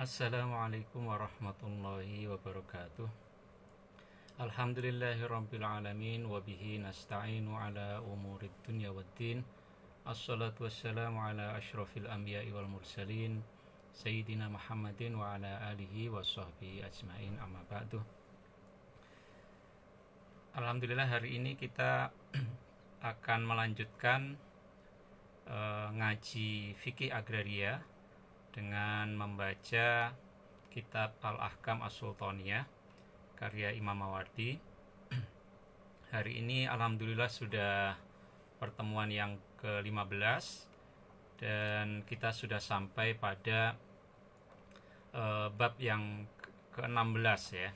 Assalamualaikum warahmatullahi wabarakatuh. Alhamdulillahirabbil alamin wa bihi nasta'inu ala umurid dunya waddin. Assalatu wassalamu ala asyrafil anbiya'i wal mursalin Sayyidina Muhammadin wa ala alihi wa sahbihi ajmain, amma ba'du. Alhamdulillah, hari ini kita akan melanjutkan ngaji fikih agraria dengan membaca kitab Al-Ahkam As-Sultaniyah karya Imam Mawardi. Hari ini alhamdulillah sudah pertemuan yang ke-15 dan kita sudah sampai pada bab yang ke-16 ya.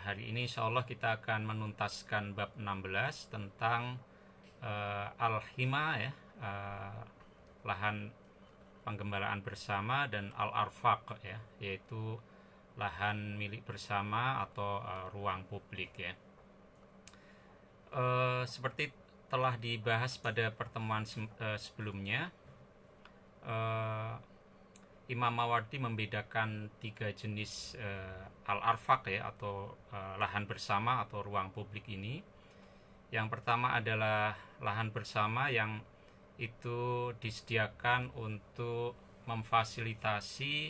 Hari ini insyaallah kita akan menuntaskan bab 16 tentang Al-Hima ya, lahan penggembalaan bersama, dan Al-Arfaq ya, yaitu lahan milik bersama atau ruang publik ya. Seperti telah dibahas pada pertemuan sebelumnya, Imam Mawardi membedakan 3 jenis Al-Arfaq ya, atau lahan bersama atau ruang publik ini. Yang pertama adalah lahan bersama yang itu disediakan untuk memfasilitasi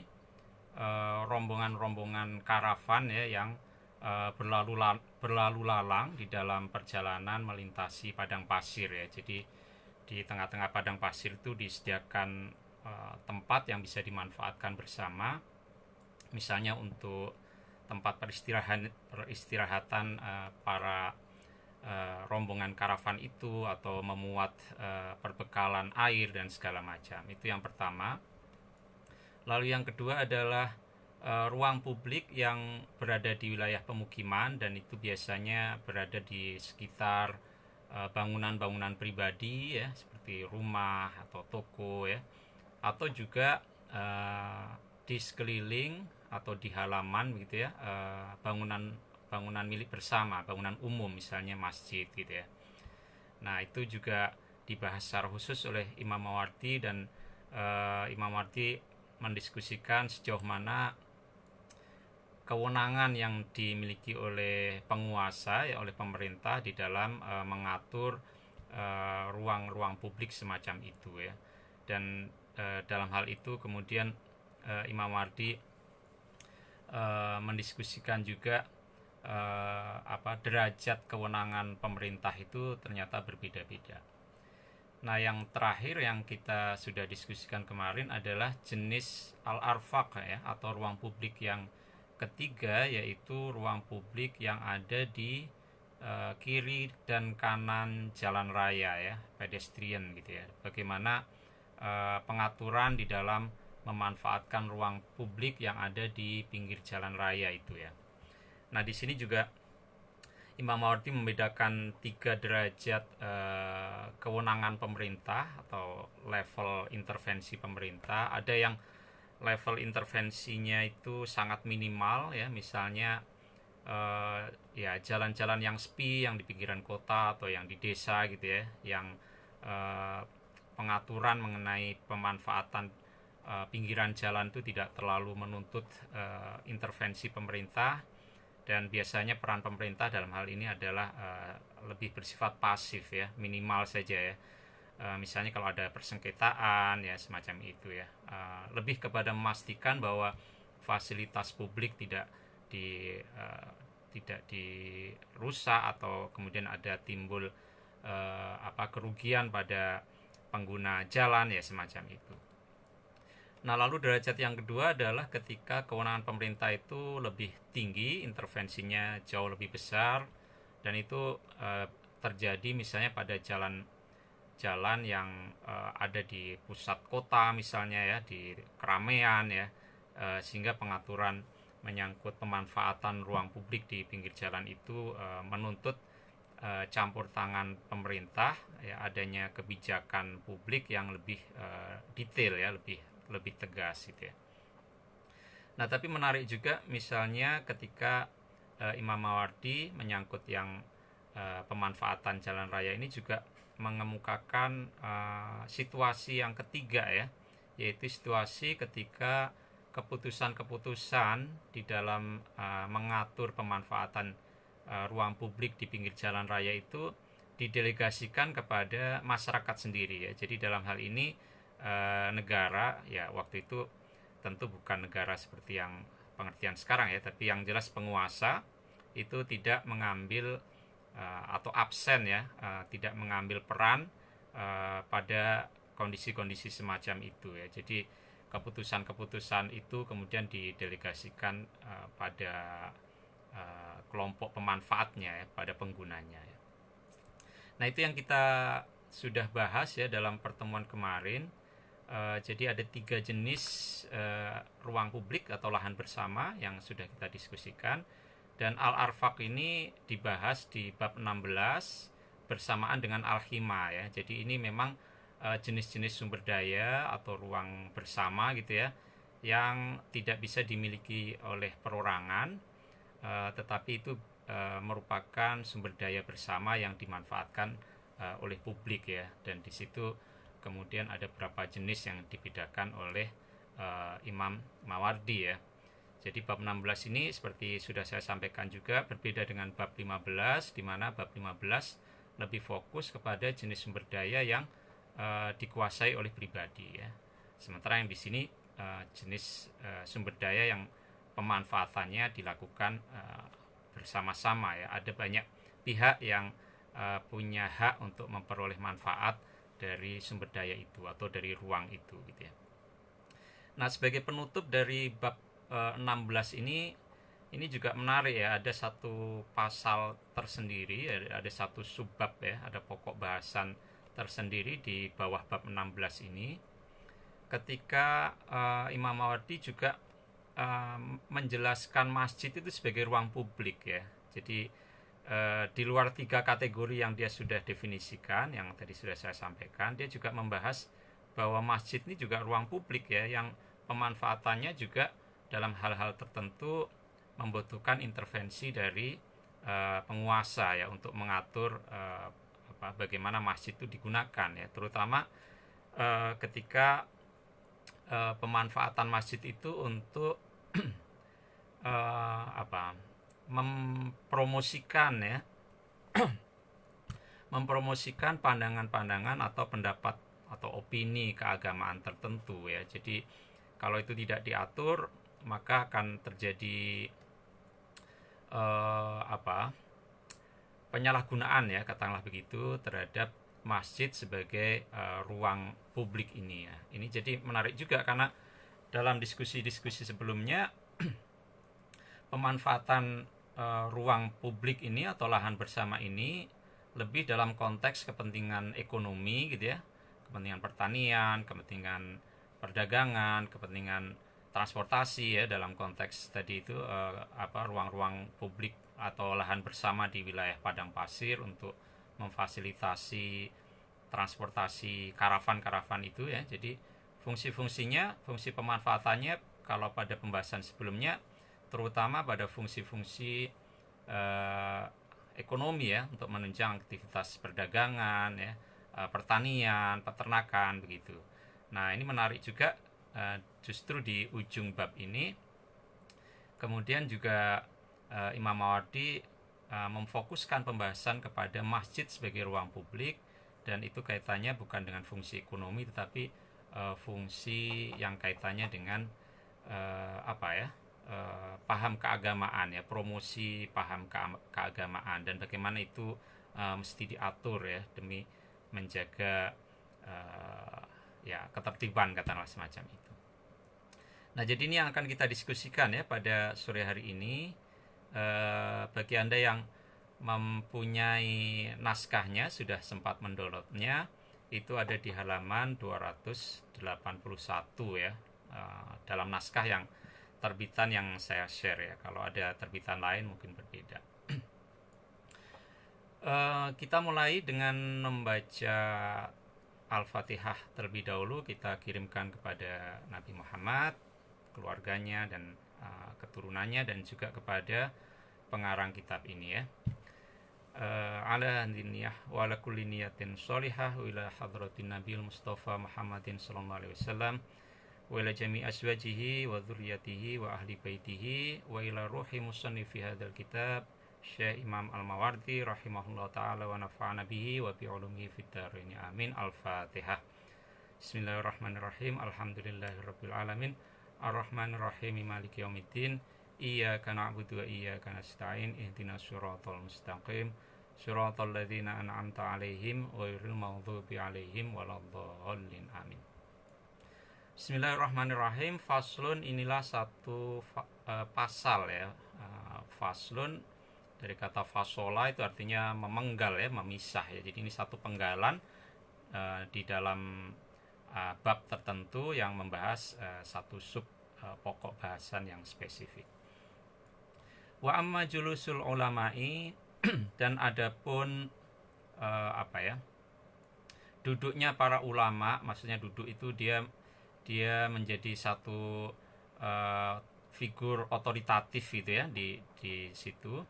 rombongan-rombongan karavan ya, yang berlalu lalang di dalam perjalanan melintasi padang pasir ya. Jadi di tengah-tengah padang pasir itu disediakan tempat yang bisa dimanfaatkan bersama, misalnya untuk tempat peristirahatan para rombongan karavan itu, atau memuat perbekalan air dan segala macam. Itu yang pertama. Lalu yang kedua adalah ruang publik yang berada di wilayah pemukiman, dan itu biasanya berada di sekitar bangunan-bangunan pribadi ya, seperti rumah atau toko ya, atau juga di sekeliling atau di halaman gitu ya, bangunan milik bersama, bangunan umum, misalnya masjid gitu ya. Nah, itu juga dibahas secara khusus oleh Imam Mawardi, dan Imam Mawardi mendiskusikan sejauh mana kewenangan yang dimiliki oleh penguasa ya, oleh pemerintah di dalam mengatur ruang-ruang publik semacam itu ya. Dan dalam hal itu kemudian Imam Mawardi mendiskusikan juga derajat kewenangan pemerintah itu ternyata berbeda-beda. Nah, yang terakhir yang kita sudah diskusikan kemarin adalah jenis Al-Arfaq ya, atau ruang publik yang ketiga, yaitu ruang publik yang ada di kiri dan kanan jalan raya ya, pedestrian gitu ya. Bagaimana pengaturan di dalam memanfaatkan ruang publik yang ada di pinggir jalan raya itu ya. Nah, di sini juga Imam Mawardi membedakan 3 derajat kewenangan pemerintah atau level intervensi pemerintah. Ada yang level intervensinya itu sangat minimal ya, misalnya ya jalan-jalan yang sepi yang di pinggiran kota atau yang di desa gitu ya, yang pengaturan mengenai pemanfaatan pinggiran jalan itu tidak terlalu menuntut intervensi pemerintah, dan biasanya peran pemerintah dalam hal ini adalah lebih bersifat pasif ya, minimal saja ya. Misalnya kalau ada persengketaan ya, semacam itu ya, lebih kepada memastikan bahwa fasilitas publik tidak dirusak atau kemudian ada timbul kerugian pada pengguna jalan ya, semacam itu. Nah, lalu derajat yang kedua adalah ketika kewenangan pemerintah itu lebih tinggi, intervensinya jauh lebih besar, dan itu terjadi misalnya pada jalan yang ada di pusat kota misalnya ya, di keramaian ya, sehingga pengaturan menyangkut pemanfaatan ruang publik di pinggir jalan itu menuntut campur tangan pemerintah ya, adanya kebijakan publik yang lebih detail ya, lebih tegas gitu ya. Nah, tapi menarik juga misalnya ketika Imam Mawardi menyangkut yang pemanfaatan jalan raya ini juga mengemukakan situasi yang ketiga ya, yaitu situasi ketika keputusan-keputusan di dalam mengatur pemanfaatan ruang publik di pinggir jalan raya itu didelegasikan kepada masyarakat sendiri ya. Jadi dalam hal ini negara ya waktu itu tentu bukan negara seperti yang pengertian sekarang ya, tapi yang jelas penguasa itu tidak mengambil atau absen ya, tidak mengambil peran pada kondisi-kondisi semacam itu ya. Jadi keputusan-keputusan itu kemudian didelegasikan pada kelompok pemanfaatnya ya, pada penggunanya ya. Nah, itu yang kita sudah bahas ya dalam pertemuan kemarin. Jadi ada 3 jenis ruang publik atau lahan bersama yang sudah kita diskusikan, dan Al-Arfaq ini dibahas di bab 16 bersamaan dengan Al-Hima ya. Jadi ini memang jenis-jenis sumber daya atau ruang bersama gitu ya, yang tidak bisa dimiliki oleh perorangan, tetapi itu merupakan sumber daya bersama yang dimanfaatkan oleh publik ya. Dan di situ kemudian ada beberapa jenis yang dibedakan oleh Imam Mawardi ya. Jadi bab 16 ini seperti sudah saya sampaikan juga berbeda dengan bab 15, di mana bab 15 lebih fokus kepada jenis sumber daya yang dikuasai oleh pribadi ya. Sementara yang di sini jenis sumber daya yang pemanfaatannya dilakukan bersama-sama ya. Ada banyak pihak yang punya hak untuk memperoleh manfaat dari sumber daya itu atau dari ruang itu gitu ya. Nah, sebagai penutup dari bab 16 ini juga menarik ya, ada satu pasal tersendiri, ada satu subbab ya, ada pokok bahasan tersendiri di bawah bab 16 ini. Ketika Imam Mawardi juga menjelaskan masjid itu sebagai ruang publik ya. Jadi di luar 3 kategori yang dia sudah definisikan, yang tadi sudah saya sampaikan, dia juga membahas bahwa masjid ini juga ruang publik ya, yang pemanfaatannya juga dalam hal-hal tertentu membutuhkan intervensi dari penguasa ya, untuk mengatur bagaimana masjid itu digunakan ya, terutama ketika pemanfaatan masjid itu untuk mempromosikan ya mempromosikan pandangan-pandangan atau pendapat atau opini keagamaan tertentu ya. Jadi kalau itu tidak diatur, maka akan terjadi penyalahgunaan ya, katakanlah begitu, terhadap masjid sebagai ruang publik ini ya. Ini jadi menarik juga karena dalam diskusi-diskusi sebelumnya pemanfaatan ruang publik ini atau lahan bersama ini lebih dalam konteks kepentingan ekonomi gitu ya, kepentingan pertanian, kepentingan perdagangan, kepentingan transportasi ya, dalam konteks tadi itu ruang-ruang publik atau lahan bersama di wilayah padang pasir untuk memfasilitasi transportasi karavan-karavan itu ya. Jadi fungsi-fungsinya, fungsi pemanfaatannya kalau pada pembahasan sebelumnya terutama pada fungsi-fungsi ekonomi ya, untuk menunjang aktivitas perdagangan ya, pertanian, peternakan begitu. Nah, ini menarik juga justru di ujung bab ini kemudian juga Imam Mawardi memfokuskan pembahasan kepada masjid sebagai ruang publik, dan itu kaitannya bukan dengan fungsi ekonomi tetapi fungsi yang kaitannya dengan paham keagamaan ya, promosi paham keagamaan, dan bagaimana itu mesti diatur ya demi menjaga ketertiban, katakanlah semacam itu. Nah, jadi ini yang akan kita diskusikan ya pada sore hari ini. Bagi Anda yang mempunyai naskahnya, sudah sempat mendownloadnya, itu ada di halaman 281 ya, dalam naskah yang terbitan yang saya share ya. Kalau ada terbitan lain mungkin berbeda. Kita mulai dengan membaca Al-Fatihah terlebih dahulu. Kita kirimkan kepada Nabi Muhammad, keluarganya dan keturunannya, dan juga kepada pengarang kitab ini ya. Ala diniyah wa ala kulli niyatin sholihah ila hadratin Nabil Mustafa Muhammadin sallallahu alaihi wasallam wa ila jami azwajihi wa dzurriyyatihi wa ahli baitihi wa ila ruhi musannifi hadzal kitab Syekh Imam Al-Mawardi rahimahullah ta'ala wa nafa'ana bihi wa bi ulumihi fid dharain amin. Al-Fatihah. Bismillahirrahmanirrahim. Alhamdulillahirabbil alamin. Arrahmanirrahim. Maliki yaumiddin. Iyyaka na'budu wa iyyaka nasta'in. Ihdinas siratal mustaqim. Siratal ladzina an'amta 'alaihim ghairil maghdubi 'alaihim waladdallin. Amin. Bismillahirrahmanirrahim. Faslun, inilah satu pasal ya. Faslun dari kata fasola itu artinya memenggal ya, memisah ya. Jadi ini satu penggalan di dalam bab tertentu yang membahas satu sub pokok bahasan yang spesifik. Wa amma julusul ulama'i dan adapun duduknya para ulama, maksudnya duduk itu dia menjadi satu figur otoritatif gitu ya di situ.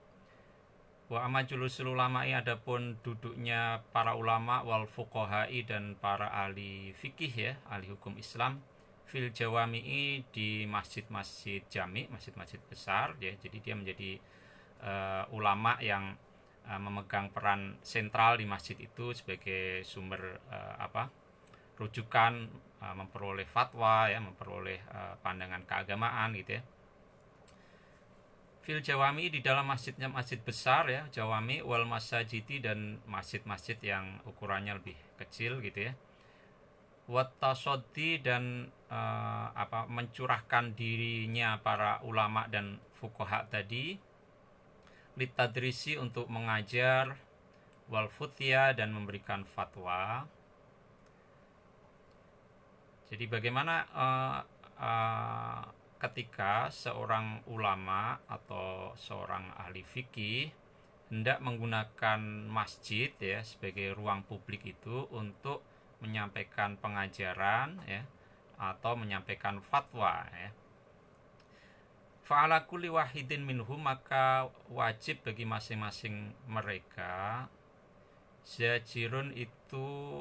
Wa amma julusul ulama'i, adapun duduknya para ulama wal fuqaha'i dan para ahli fikih ya, ahli hukum Islam, fil jawami'i, di masjid-masjid jami, masjid-masjid besar ya. Jadi dia menjadi ulama yang memegang peran sentral di masjid itu sebagai sumber rujukan, memperoleh fatwa ya, memperoleh pandangan keagamaan gitu ya. Fil jawami, di dalam masjidnya, masjid besar ya, jawami wal masajidi, dan masjid-masjid yang ukurannya lebih kecil gitu ya. Wat tasoddi, dan mencurahkan dirinya para ulama dan fuqaha tadi, litadrisi, untuk mengajar, wal futya, dan memberikan fatwa. Jadi bagaimana ketika seorang ulama atau seorang ahli fikih hendak menggunakan masjid ya sebagai ruang publik itu untuk menyampaikan pengajaran ya, atau menyampaikan fatwa ya. Fa'ala kulli wahidin minhum, maka wajib bagi masing-masing mereka, zajirun, itu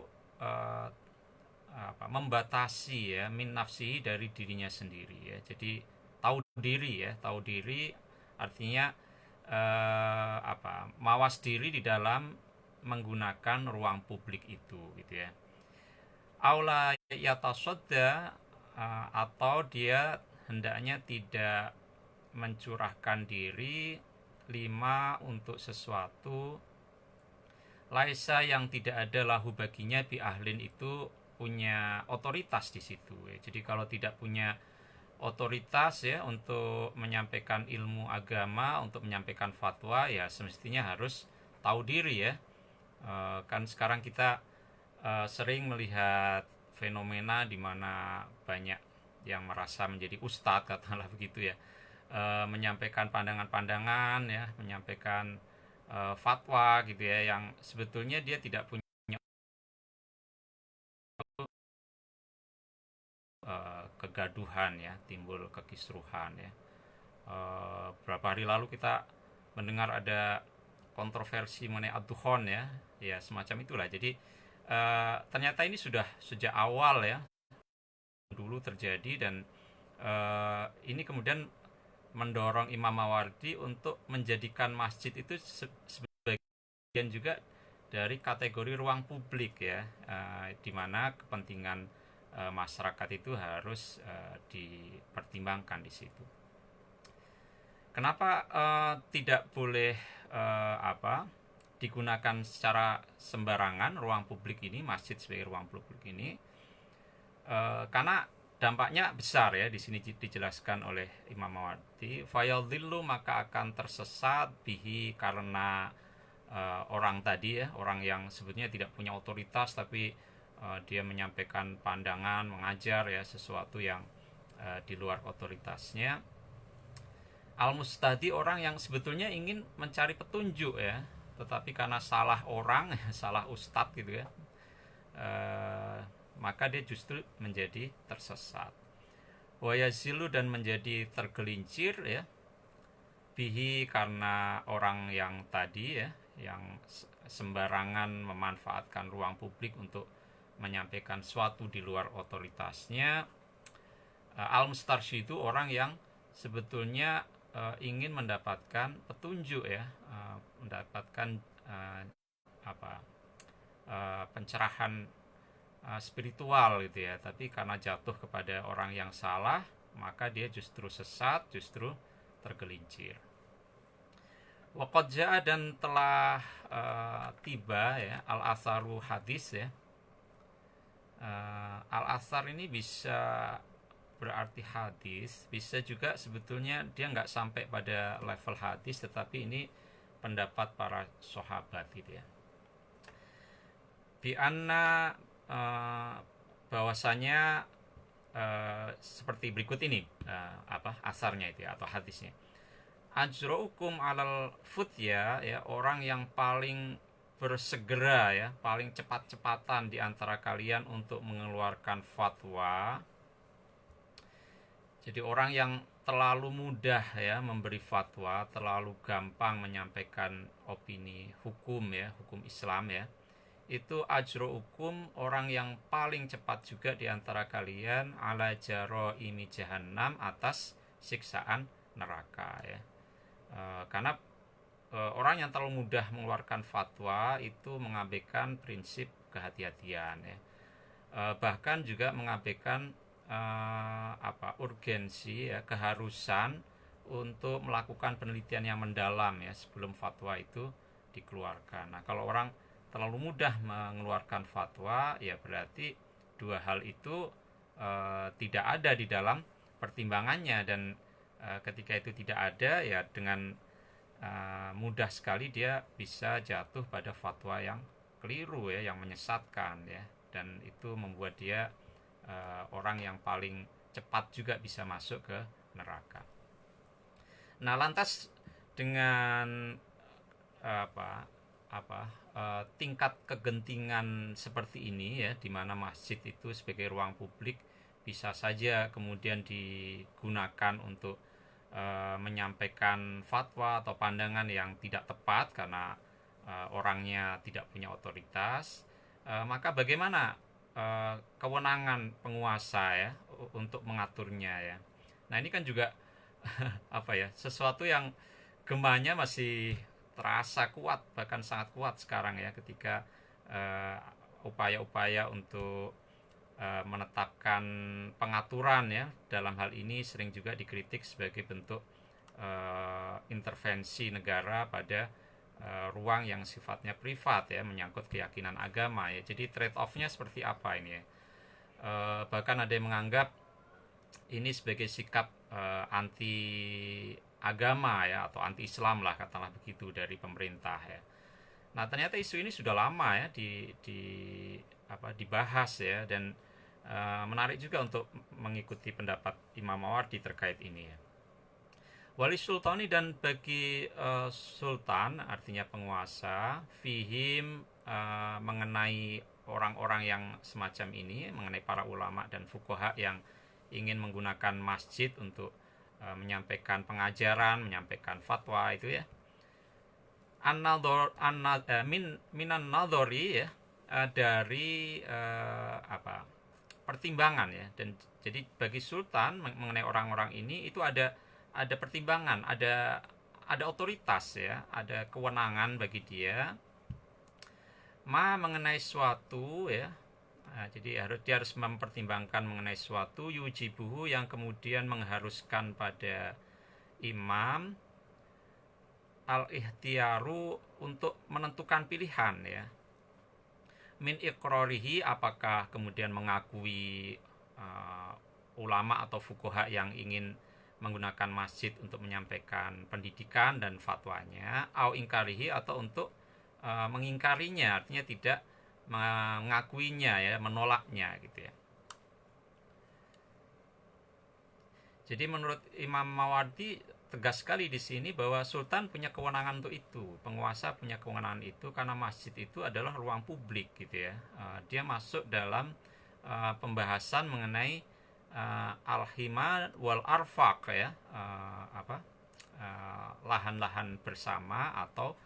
membatasi ya, min nafsi, dari dirinya sendiri ya. Jadi tahu diri ya, tahu diri artinya mawas diri di dalam menggunakan ruang publik itu gitu ya. Aula yatasodda, atau dia hendaknya tidak mencurahkan diri, lima, untuk sesuatu, laisa, yang tidak ada, lahu, baginya, bi ahlin, itu punya otoritas di situ ya. Jadi kalau tidak punya otoritas ya untuk menyampaikan ilmu agama, untuk menyampaikan fatwa ya, semestinya harus tahu diri ya. Kan sekarang kita sering melihat fenomena di mana banyak yang merasa menjadi ustadz, katakanlah begitu ya, menyampaikan pandangan-pandangan ya, menyampaikan fatwa gitu ya, yang sebetulnya dia tidak punya kegaduhan ya, timbul kekisruhan ya. Beberapa hari lalu kita mendengar ada kontroversi mengenai ad-dukhon ya, ya semacam itulah. Jadi ternyata ini sudah sejak awal ya, dulu terjadi, dan ini kemudian mendorong Imam Mawardi untuk menjadikan masjid itu sebagian juga dari kategori ruang publik ya, di mana kepentingan masyarakat itu harus dipertimbangkan di situ. Kenapa tidak boleh digunakan secara sembarangan ruang publik ini, masjid sebagai ruang publik ini? Karena dampaknya besar ya, di sini dijelaskan oleh Imam Mawardi. Fayadhillu, maka akan tersesat, bihi, karena orang tadi ya, orang yang sebetulnya tidak punya otoritas tapi dia menyampaikan pandangan, mengajar ya sesuatu yang di luar otoritasnya. Al-mustadi, orang yang sebetulnya ingin mencari petunjuk ya, tetapi karena salah orang, salah ustadz gitu ya, maka dia justru menjadi tersesat. Wayazilu, dan menjadi tergelincir ya, bihi, karena orang yang tadi ya, yang sembarangan memanfaatkan ruang publik untuk menyampaikan sesuatu di luar otoritasnya. Al-Mustarsy itu orang yang sebetulnya ingin mendapatkan petunjuk ya, mendapatkan apa pencerahan spiritual gitu ya, tapi karena jatuh kepada orang yang salah, maka dia justru sesat, justru tergelincir. Waqad ja'a, dan telah tiba ya, al-asaru hadis ya. Al-asar ini bisa berarti hadis, bisa juga sebetulnya dia nggak sampai pada level hadis, tetapi ini pendapat para sahabat gitu ya. Di anna bahwasanya seperti berikut ini asarnya itu ya, atau hadisnya. Ajraukum alal futya ya, orang yang paling bersegera ya, paling cepat-cepatan di antara kalian untuk mengeluarkan fatwa. Jadi orang yang terlalu mudah ya memberi fatwa, terlalu gampang menyampaikan opini hukum ya, hukum Islam ya. Itu ajraukum, orang yang paling cepat juga di antara kalian ala jaraimi jahannam, atas siksaan neraka ya. Karena orang yang terlalu mudah mengeluarkan fatwa itu mengabaikan prinsip kehati-hatian ya. Bahkan juga mengabaikan urgensi ya, keharusan untuk melakukan penelitian yang mendalam ya sebelum fatwa itu dikeluarkan. Nah, kalau orang terlalu mudah mengeluarkan fatwa, ya berarti dua hal itu tidak ada di dalam pertimbangannya, dan ketika itu tidak ada, ya dengan mudah sekali dia bisa jatuh pada fatwa yang keliru ya, yang menyesatkan ya, dan itu membuat dia orang yang paling cepat juga bisa masuk ke neraka. Nah, lantas dengan tingkat kegentingan seperti ini ya, di mana masjid itu sebagai ruang publik bisa saja kemudian digunakan untuk menyampaikan fatwa atau pandangan yang tidak tepat karena orangnya tidak punya otoritas, maka bagaimana kewenangan penguasa ya untuk mengaturnya ya. Nah, ini kan juga sesuatu yang gemanya masih terasa kuat, bahkan sangat kuat sekarang ya, ketika upaya-upaya untuk menetapkan pengaturan ya dalam hal ini sering juga dikritik sebagai bentuk intervensi negara pada ruang yang sifatnya privat ya, menyangkut keyakinan agama ya. Jadi trade off-nya seperti apa ini ya? Bahkan ada yang menganggap ini sebagai sikap anti agama ya, atau anti Islam lah, katakanlah begitu, dari pemerintah ya. Nah, ternyata isu ini sudah lama ya dibahas ya, dan menarik juga untuk mengikuti pendapat Imam Mawardi terkait ini ya. Wali sultani, dan bagi sultan artinya penguasa, fihim mengenai orang-orang yang semacam ini, mengenai para ulama dan fuqaha yang ingin menggunakan masjid untuk menyampaikan pengajaran, menyampaikan fatwa itu ya. Minan nadhori ya, dari pertimbangan ya. Dan jadi bagi sultan mengenai orang-orang ini itu ada pertimbangan, ada otoritas ya, ada kewenangan bagi dia mengenai suatu ya. Nah, jadi dia harus mempertimbangkan mengenai suatu yujibuhu, yang kemudian mengharuskan pada imam al-ikhtiyaru, untuk menentukan pilihan ya, min iqrarihi, apakah kemudian mengakui ulama atau fuqaha yang ingin menggunakan masjid untuk menyampaikan pendidikan dan fatwanya, au ingkarihi, atau untuk mengingkarinya, artinya tidak mengakuinya ya, menolaknya gitu ya. Jadi menurut Imam Mawardi tegas sekali di sini bahwa sultan punya kewenangan untuk itu, penguasa punya kewenangan itu, karena masjid itu adalah ruang publik gitu ya. Dia masuk dalam pembahasan mengenai al-hima wal arfaq ya, lahan-lahan bersama atau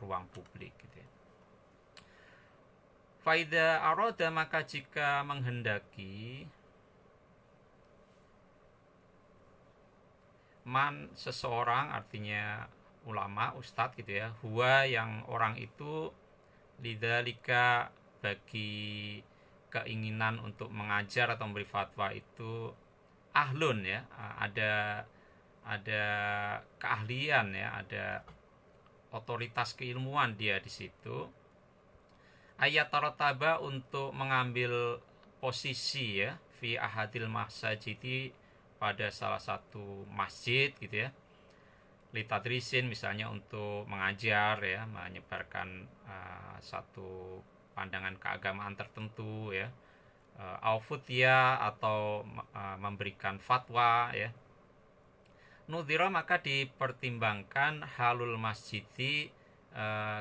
ruang publik gitu ya. Faida aroda, maka jika menghendaki man seseorang, artinya ulama, ustadz gitu ya, huwa yang orang itu, lidzalika bagi keinginan untuk mengajar atau memberi fatwa itu, ahlun ya, ada keahlian ya, ada otoritas keilmuan dia di situ, ayat tarotaba untuk mengambil posisi ya, fi ahadil masjidi pada salah satu masjid gitu ya, litadrisin misalnya untuk mengajar ya, menyebarkan satu pandangan keagamaan tertentu ya, aufutya atau memberikan fatwa ya. Nudhira maka dipertimbangkan halul masjidi,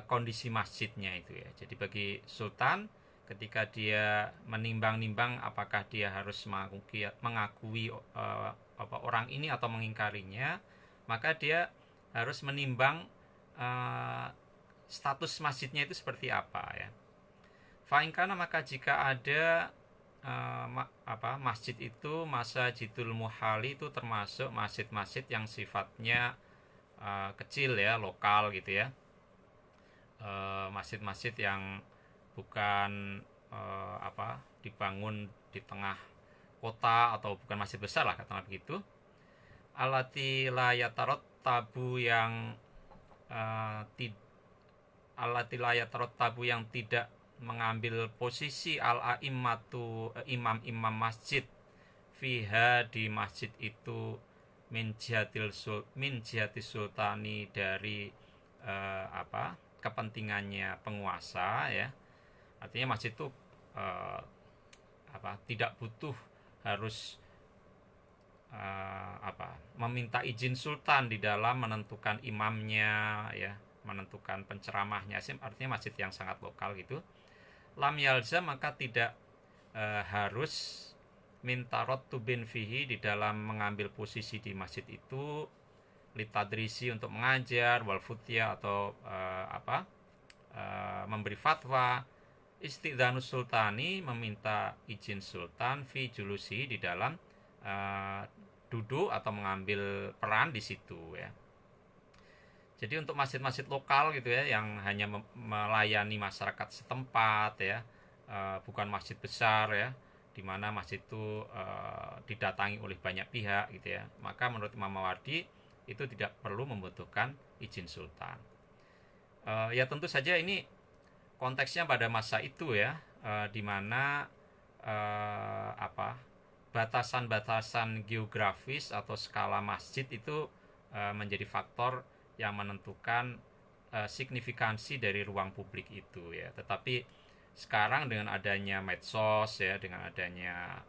kondisi masjidnya itu ya. Jadi bagi sultan ketika dia menimbang-nimbang apakah dia harus mengakui orang ini atau mengingkarinya, maka dia harus menimbang status masjidnya itu seperti apa ya. Fa'ingkana maka jika ada masjid itu masjidul muhali, itu termasuk masjid-masjid yang sifatnya kecil ya, lokal gitu ya, masjid-masjid yang bukan dibangun di tengah kota atau bukan masjid besar lah katakanlah begitu, alati layatarot tabu yang tidak mengambil posisi al-a'immatu, imam-imam masjid, fiha di masjid itu, min jihati sultani dari kepentingannya penguasa ya. Artinya masjid itu tidak butuh harus meminta izin sultan di dalam menentukan imamnya ya, menentukan penceramahnya, artinya masjid yang sangat lokal gitu. Lam yalza maka tidak harus mintarot tubin fihi di dalam mengambil posisi di masjid itu, litadrisi untuk mengajar, wal futya atau memberi fatwa, istidhanus sultani meminta izin sultan, fi julusi di dalam duduk atau mengambil peran di situ ya. Jadi untuk masjid-masjid lokal gitu ya, yang hanya melayani masyarakat setempat ya, bukan masjid besar ya, di mana masjid itu didatangi oleh banyak pihak gitu ya, maka menurut Imam Mawardi itu tidak perlu membutuhkan izin sultan. Ya tentu saja ini konteksnya pada masa itu ya, di mana batasan-batasan geografis atau skala masjid itu menjadi faktor yang menentukan signifikansi dari ruang publik itu ya. Tetapi sekarang dengan adanya medsos ya, dengan adanya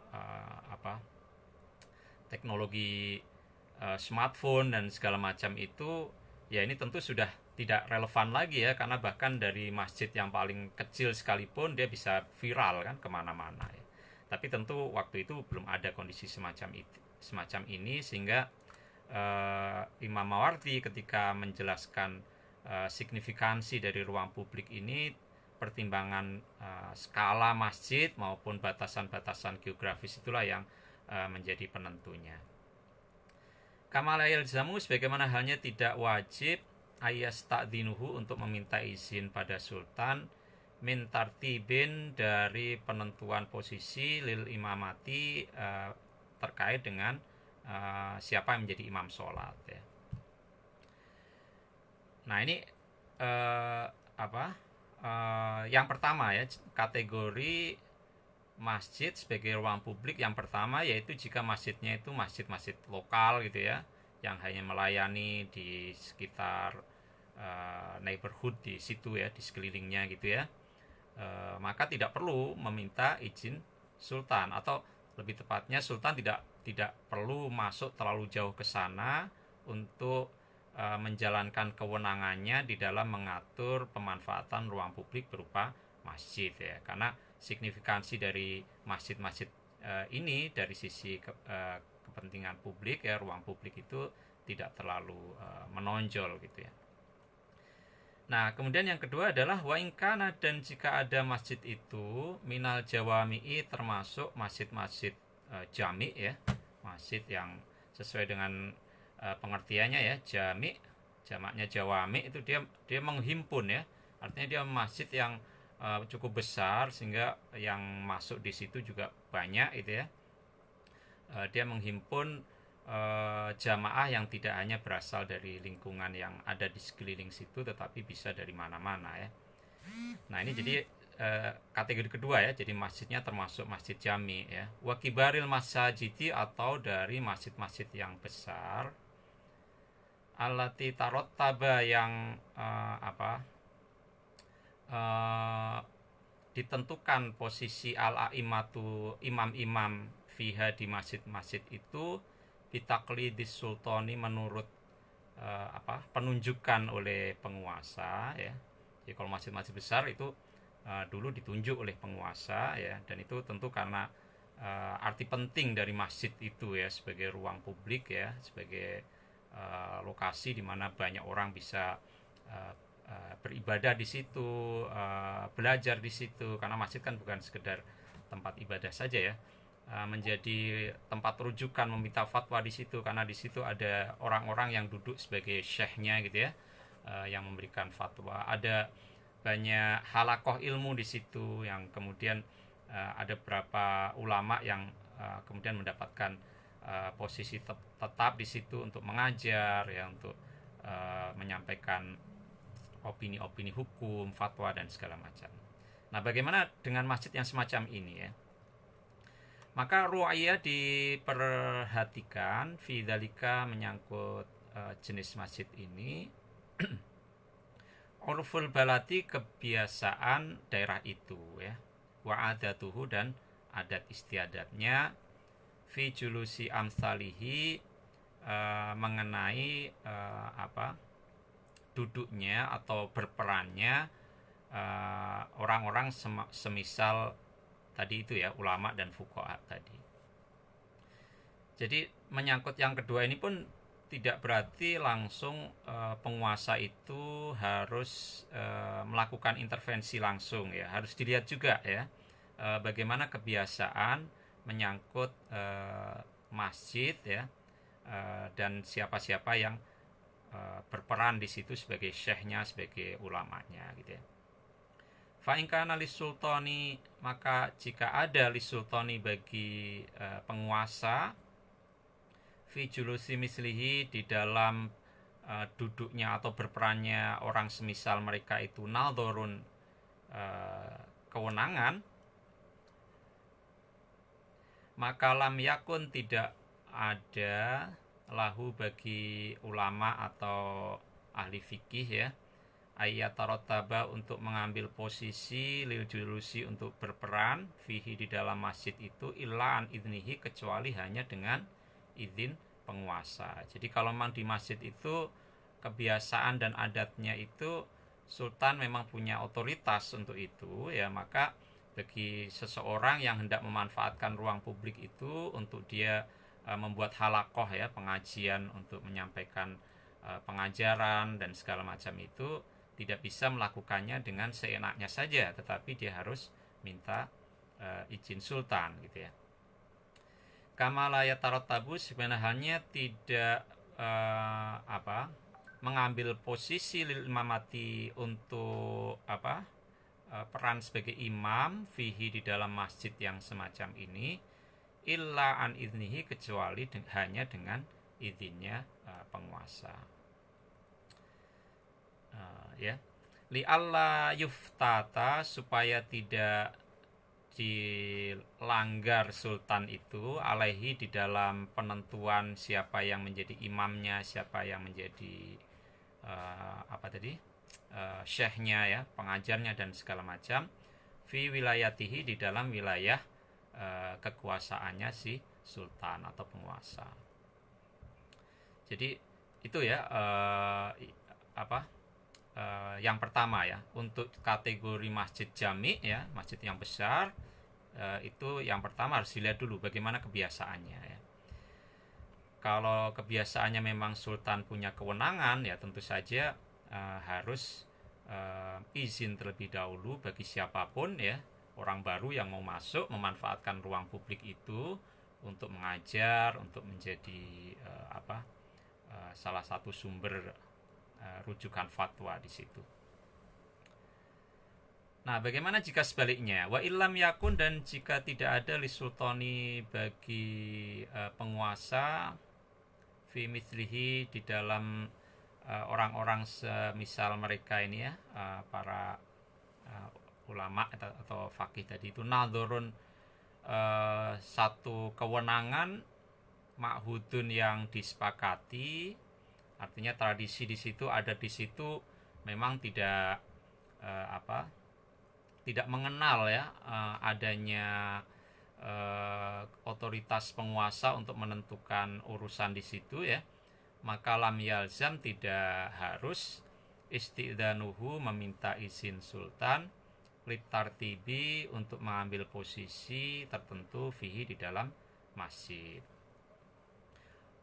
teknologi smartphone dan segala macam itu ya, ini tentu sudah tidak relevan lagi ya, karena bahkan dari masjid yang paling kecil sekalipun dia bisa viral kan kemana-mana ya. Tapi tentu waktu itu belum ada kondisi semacam ini sehingga Imam Mawardi ketika menjelaskan signifikansi dari ruang publik ini, pertimbangan skala masjid maupun batasan-batasan geografis itulah yang menjadi penentunya. Kama la yalzamu, sebagaimana halnya tidak wajib ayas ta'dinuhu untuk meminta izin pada sultan, min tartibin dari penentuan posisi, lil imamati terkait dengan siapa yang menjadi imam sholat ya. Nah ini yang pertama ya, kategori masjid sebagai ruang publik yang pertama, yaitu jika masjidnya itu masjid-masjid lokal gitu ya, yang hanya melayani di sekitar neighborhood di situ ya, di sekelilingnya gitu ya, maka tidak perlu meminta izin sultan, atau lebih tepatnya sultan tidak perlu masuk terlalu jauh ke sana untuk menjalankan kewenangannya di dalam mengatur pemanfaatan ruang publik berupa masjid ya, karena signifikansi dari masjid-masjid ini dari sisi kepentingan publik ya, ruang publik itu tidak terlalu menonjol gitu ya. Nah kemudian yang kedua adalah wa ingkana, dan jika ada masjid itu minal jawami'i, termasuk masjid-masjid jami ya, masjid yang sesuai dengan pengertiannya ya, jami jamaknya jawami itu dia menghimpun ya, artinya dia masjid yang cukup besar sehingga yang masuk di situ juga banyak itu ya. Dia menghimpun jamaah yang tidak hanya berasal dari lingkungan yang ada di sekeliling situ, tetapi bisa dari mana-mana ya. Nah ini jadi kategori kedua ya, jadi masjidnya termasuk masjid jami ya. Wakibaril masajidi, atau dari masjid-masjid yang besar, alati tarot taba, yang ditentukan posisi al-aimatu, imam-imam, fiha, di masjid-masjid itu, bitaklidis sultani, menurut penunjukan oleh penguasa ya. Jadi kalau masjid-masjid besar itu dulu ditunjuk oleh penguasa ya, dan itu tentu karena arti penting dari masjid itu ya, sebagai ruang publik ya, sebagai lokasi di mana banyak orang bisa beribadah di situ, belajar di situ, karena masjid kan bukan sekedar tempat ibadah saja ya, menjadi tempat rujukan meminta fatwa di situ, karena di situ ada orang-orang yang duduk sebagai syekhnya gitu ya, yang memberikan fatwa. Ada banyak halakoh ilmu di situ, yang kemudian ada beberapa ulama yang kemudian mendapatkan posisi tetap di situ untuk mengajar ya, untuk menyampaikan opini-opini hukum, fatwa, dan segala macam. Nah, bagaimana dengan masjid yang semacam ini ya? Maka ru'ayah diperhatikan, fidzalika, menyangkut jenis masjid ini, urful balati, kebiasaan daerah itu ya, wa adatuhu, dan adat istiadatnya, fi julusi amsalihi, mengenai duduknya atau berperannya orang-orang semisal tadi itu ya, ulama dan fuqaha tadi. Jadi menyangkut yang kedua ini pun tidak berarti langsung penguasa itu harus melakukan intervensi langsung ya. Harus dilihat juga ya, bagaimana kebiasaan menyangkut masjid ya, dan siapa-siapa yang berperan di situ sebagai syekhnya, sebagai ulamanya gitu ya. Fa'ingkana lisultani, maka jika ada lisultani bagi penguasa, fi julusi mislihi, di dalam duduknya atau berperannya orang semisal mereka itu, naldorun, kewenangan, maka lam yakun, tidak ada, lahu, bagi ulama atau ahli fikih ya, ayat tarotaba, untuk mengambil posisi, lil julusi, untuk berperan, fihi, di dalam masjid itu, illa an idnihi, kecuali hanya dengan izin penguasa. Jadi kalau memang di masjid itu kebiasaan dan adatnya itu sultan memang punya otoritas untuk itu ya, maka bagi seseorang yang hendak memanfaatkan ruang publik itu untuk dia membuat halakoh ya, pengajian, untuk menyampaikan pengajaran dan segala macam itu, tidak bisa melakukannya dengan seenaknya saja, tetapi dia harus minta izin sultan gitu ya. Kamalaya tarot tabu, sebenarnya tidak mengambil posisi lil imamati, untuk peran sebagai imam, fihi, di dalam masjid yang semacam ini, illa an idnihi, kecuali hanya dengan izinnya penguasa ya. Li alla yuftata, supaya tidak dilanggar sultan itu, alaihi, di dalam penentuan siapa yang menjadi imamnya, siapa yang menjadi syekhnya ya, pengajarnya, dan segala macam, fi wilayatihi, di dalam wilayah kekuasaannya si sultan atau penguasa. Jadi itu ya yang pertama ya, untuk kategori masjid jami ya, masjid yang besar, itu yang pertama harus dilihat dulu bagaimana kebiasaannya ya. Kalau kebiasaannya memang sultan punya kewenangan ya, tentu saja harus izin terlebih dahulu bagi siapapun ya, orang baru yang mau masuk memanfaatkan ruang publik itu untuk mengajar, untuk menjadi salah satu sumber rujukan fatwa di situ. Nah, bagaimana jika sebaliknya? Wa illam yakun, dan jika tidak ada lisultani bagi penguasa fi mithlihi di dalam orang-orang semisal mereka ini ya, para ulama atau fakih tadi itu, nadhurun satu kewenangan ma'hudun yang disepakati, artinya tradisi di situ ada di situ memang tidak tidak mengenal ya adanya otoritas penguasa untuk menentukan urusan di situ ya, maka lam yalzam, tidak harus istidanuhu, meminta izin sultan, litartibi, untuk mengambil posisi tertentu, fihi, di dalam masjid.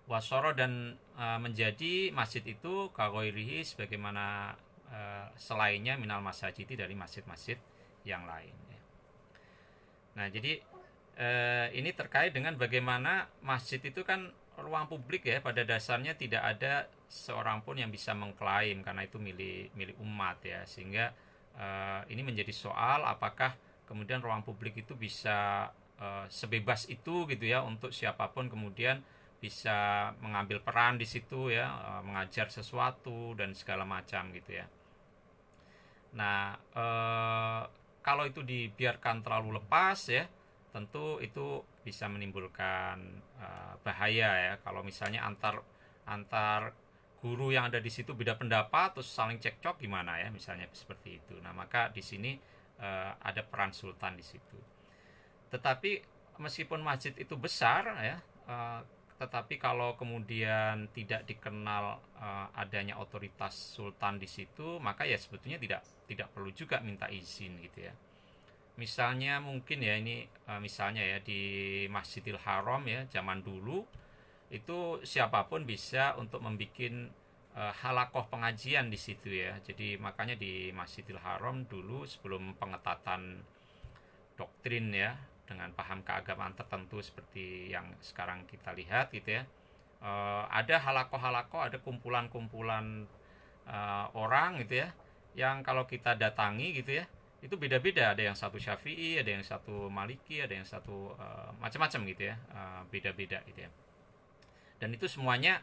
Wasoro, dan menjadi masjid itu kagoirihi, sebagaimana selainnya, minal masajidi, dari masjid-masjid yang lain ya. Nah, jadi ini terkait dengan bagaimana masjid itu kan ruang publik ya, pada dasarnya tidak ada seorang pun yang bisa mengklaim karena itu milik umat ya, sehingga ini menjadi soal apakah kemudian ruang publik itu bisa sebebas itu gitu ya, untuk siapapun kemudian bisa mengambil peran di situ ya, mengajar sesuatu dan segala macam gitu ya. Nah, kalau itu dibiarkan terlalu lepas ya, tentu itu bisa menimbulkan bahaya ya. Kalau misalnya antar guru yang ada di situ beda pendapat terus saling cekcok, gimana ya, misalnya seperti itu. Nah, maka di sini ada peran sultan di situ. Tetapi meskipun masjid itu besar ya, tetapi kalau kemudian tidak dikenal adanya otoritas sultan di situ, maka ya sebetulnya tidak perlu juga minta izin gitu ya. Misalnya mungkin ya, ini misalnya ya di Masjidil Haram ya, zaman dulu itu siapapun bisa untuk membuat halakoh pengajian di situ ya. Jadi makanya di Masjidil Haram dulu, sebelum pengetatan doktrin ya, dengan paham keagamaan tertentu seperti yang sekarang kita lihat gitu ya, ada halakoh-halakoh, ada kumpulan-kumpulan orang gitu ya, yang kalau kita datangi gitu ya, itu beda-beda, ada yang satu Syafi'i, ada yang satu Maliki, ada yang satu macam-macam gitu ya, beda-beda gitu ya. Dan itu semuanya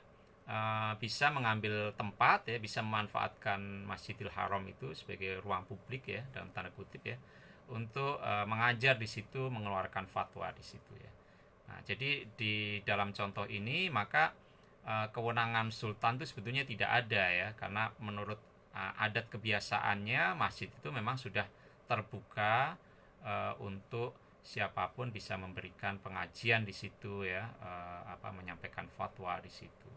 bisa mengambil tempat ya, bisa memanfaatkan Masjidil Haram itu sebagai ruang publik ya, dalam tanda kutip ya, untuk mengajar di situ, mengeluarkan fatwa di situ ya. Nah, jadi di dalam contoh ini maka kewenangan sultan itu sebetulnya tidak ada ya, karena menurut adat kebiasaannya masjid itu memang sudah terbuka untuk siapapun bisa memberikan pengajian di situ ya, menyampaikan fatwa di situ.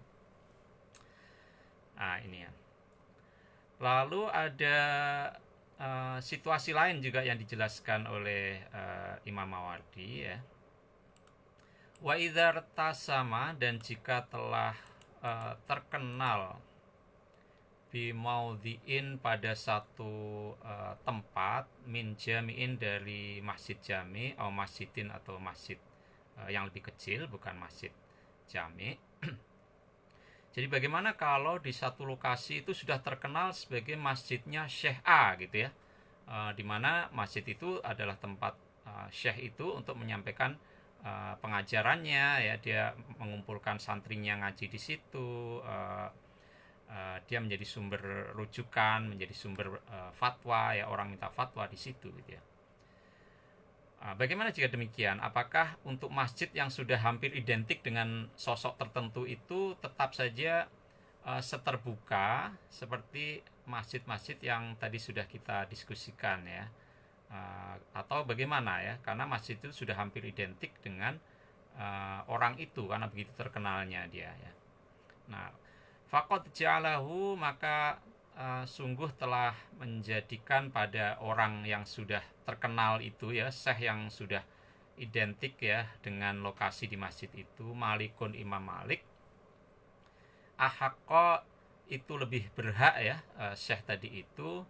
Nah, ini ya. Lalu ada situasi lain juga yang dijelaskan oleh Imam Mawardi ya. Wa idzar tasama, dan jika telah terkenal bimaudhi'in, pada satu tempat, min jami'in, dari masjid jami, atau masjidin, atau masjid yang lebih kecil, bukan masjid jami. Jadi bagaimana kalau di satu lokasi itu sudah terkenal sebagai masjidnya Syekh A gitu ya, di mana masjid itu adalah tempat Syekh itu untuk menyampaikan pengajarannya ya, dia mengumpulkan santrinya ngaji di situ, dia menjadi sumber rujukan, menjadi sumber fatwa ya, orang minta fatwa di situ gitu ya. Bagaimana jika demikian? Apakah untuk masjid yang sudah hampir identik dengan sosok tertentu itu tetap saja seterbuka seperti masjid-masjid yang tadi sudah kita diskusikan ya? Atau bagaimana ya? Karena masjid itu sudah hampir identik dengan orang itu, karena begitu terkenalnya dia ya. Nah, faqad ja'alahu, maka sungguh telah menjadikan pada orang yang sudah terkenal itu ya, syekh yang sudah identik ya dengan lokasi di masjid itu, malikun, Imam Malik, ahaqqa, itu lebih berhak ya, syekh tadi itu,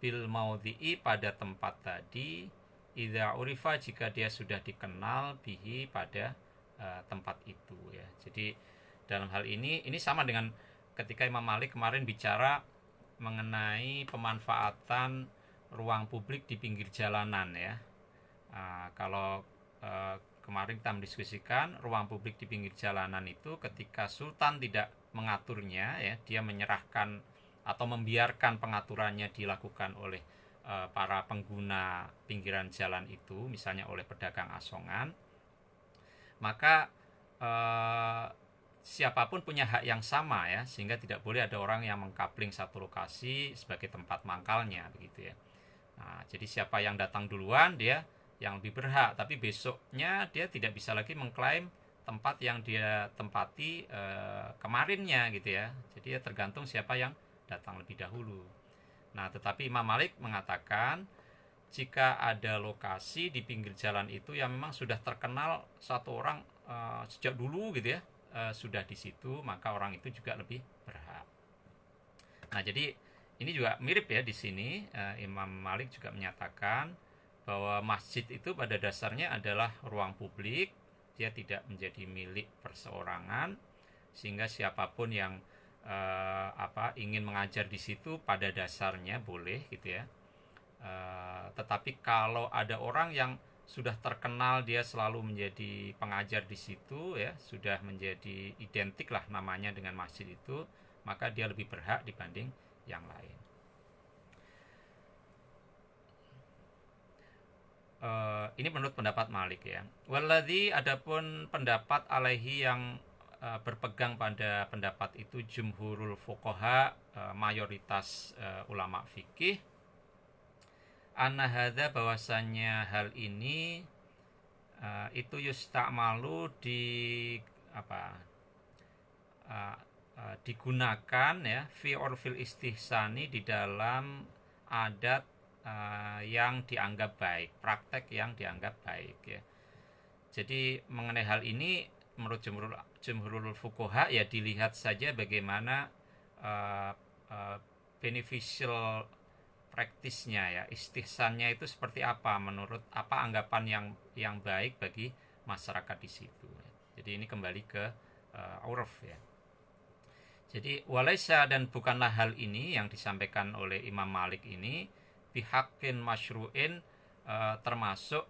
bil maudhi'i, pada tempat tadi, idza urifa, jika dia sudah dikenal, bihi, pada tempat itu ya. Jadi dalam hal ini sama dengan ketika Imam Malik kemarin bicara mengenai pemanfaatan ruang publik di pinggir jalanan ya. Kalau kemarin kita mendiskusikan ruang publik di pinggir jalanan itu ketika sultan tidak mengaturnya ya, dia menyerahkan atau membiarkan pengaturannya dilakukan oleh para pengguna pinggiran jalan itu, misalnya oleh pedagang asongan, maka siapapun punya hak yang sama ya, sehingga tidak boleh ada orang yang mengkapling satu lokasi sebagai tempat mangkalnya begitu ya. Nah, jadi siapa yang datang duluan dia yang lebih berhak, tapi besoknya dia tidak bisa lagi mengklaim tempat yang dia tempati kemarinnya gitu ya. Jadi ya tergantung siapa yang datang lebih dahulu. Nah, tetapi Imam Malik mengatakan jika ada lokasi di pinggir jalan itu yang memang sudah terkenal satu orang sejak dulu gitu ya, sudah di situ, maka orang itu juga lebih berhak. Nah, jadi ini juga mirip ya di sini. Imam Malik juga menyatakan bahwa masjid itu pada dasarnya adalah ruang publik, dia tidak menjadi milik perseorangan, sehingga siapapun yang ingin mengajar di situ pada dasarnya boleh gitu ya. Tetapi kalau ada orang yang sudah terkenal dia selalu menjadi pengajar di situ ya, sudah menjadi identik lah namanya dengan masjid itu, maka dia lebih berhak dibanding yang lain. Ini menurut pendapat Malik ya. Waladhi, adapun pendapat alaihi yang berpegang pada pendapat itu jumhurul fuqaha, mayoritas ulama fikih, anna hadza, bahwasannya hal ini itu yusta'malu digunakan ya fi urfil istihsani, di dalam adat yang dianggap baik, praktek yang dianggap baik ya. Jadi mengenai hal ini menurut jumhurul fuqaha ya dilihat saja bagaimana beneficial praktisnya ya, istihsannya itu seperti apa, menurut apa anggapan yang baik bagi masyarakat di situ. Jadi ini kembali ke uruf ya. Jadi walaisa, dan bukanlah hal ini yang disampaikan oleh Imam Malik ini bihaqqin masyru'in, termasuk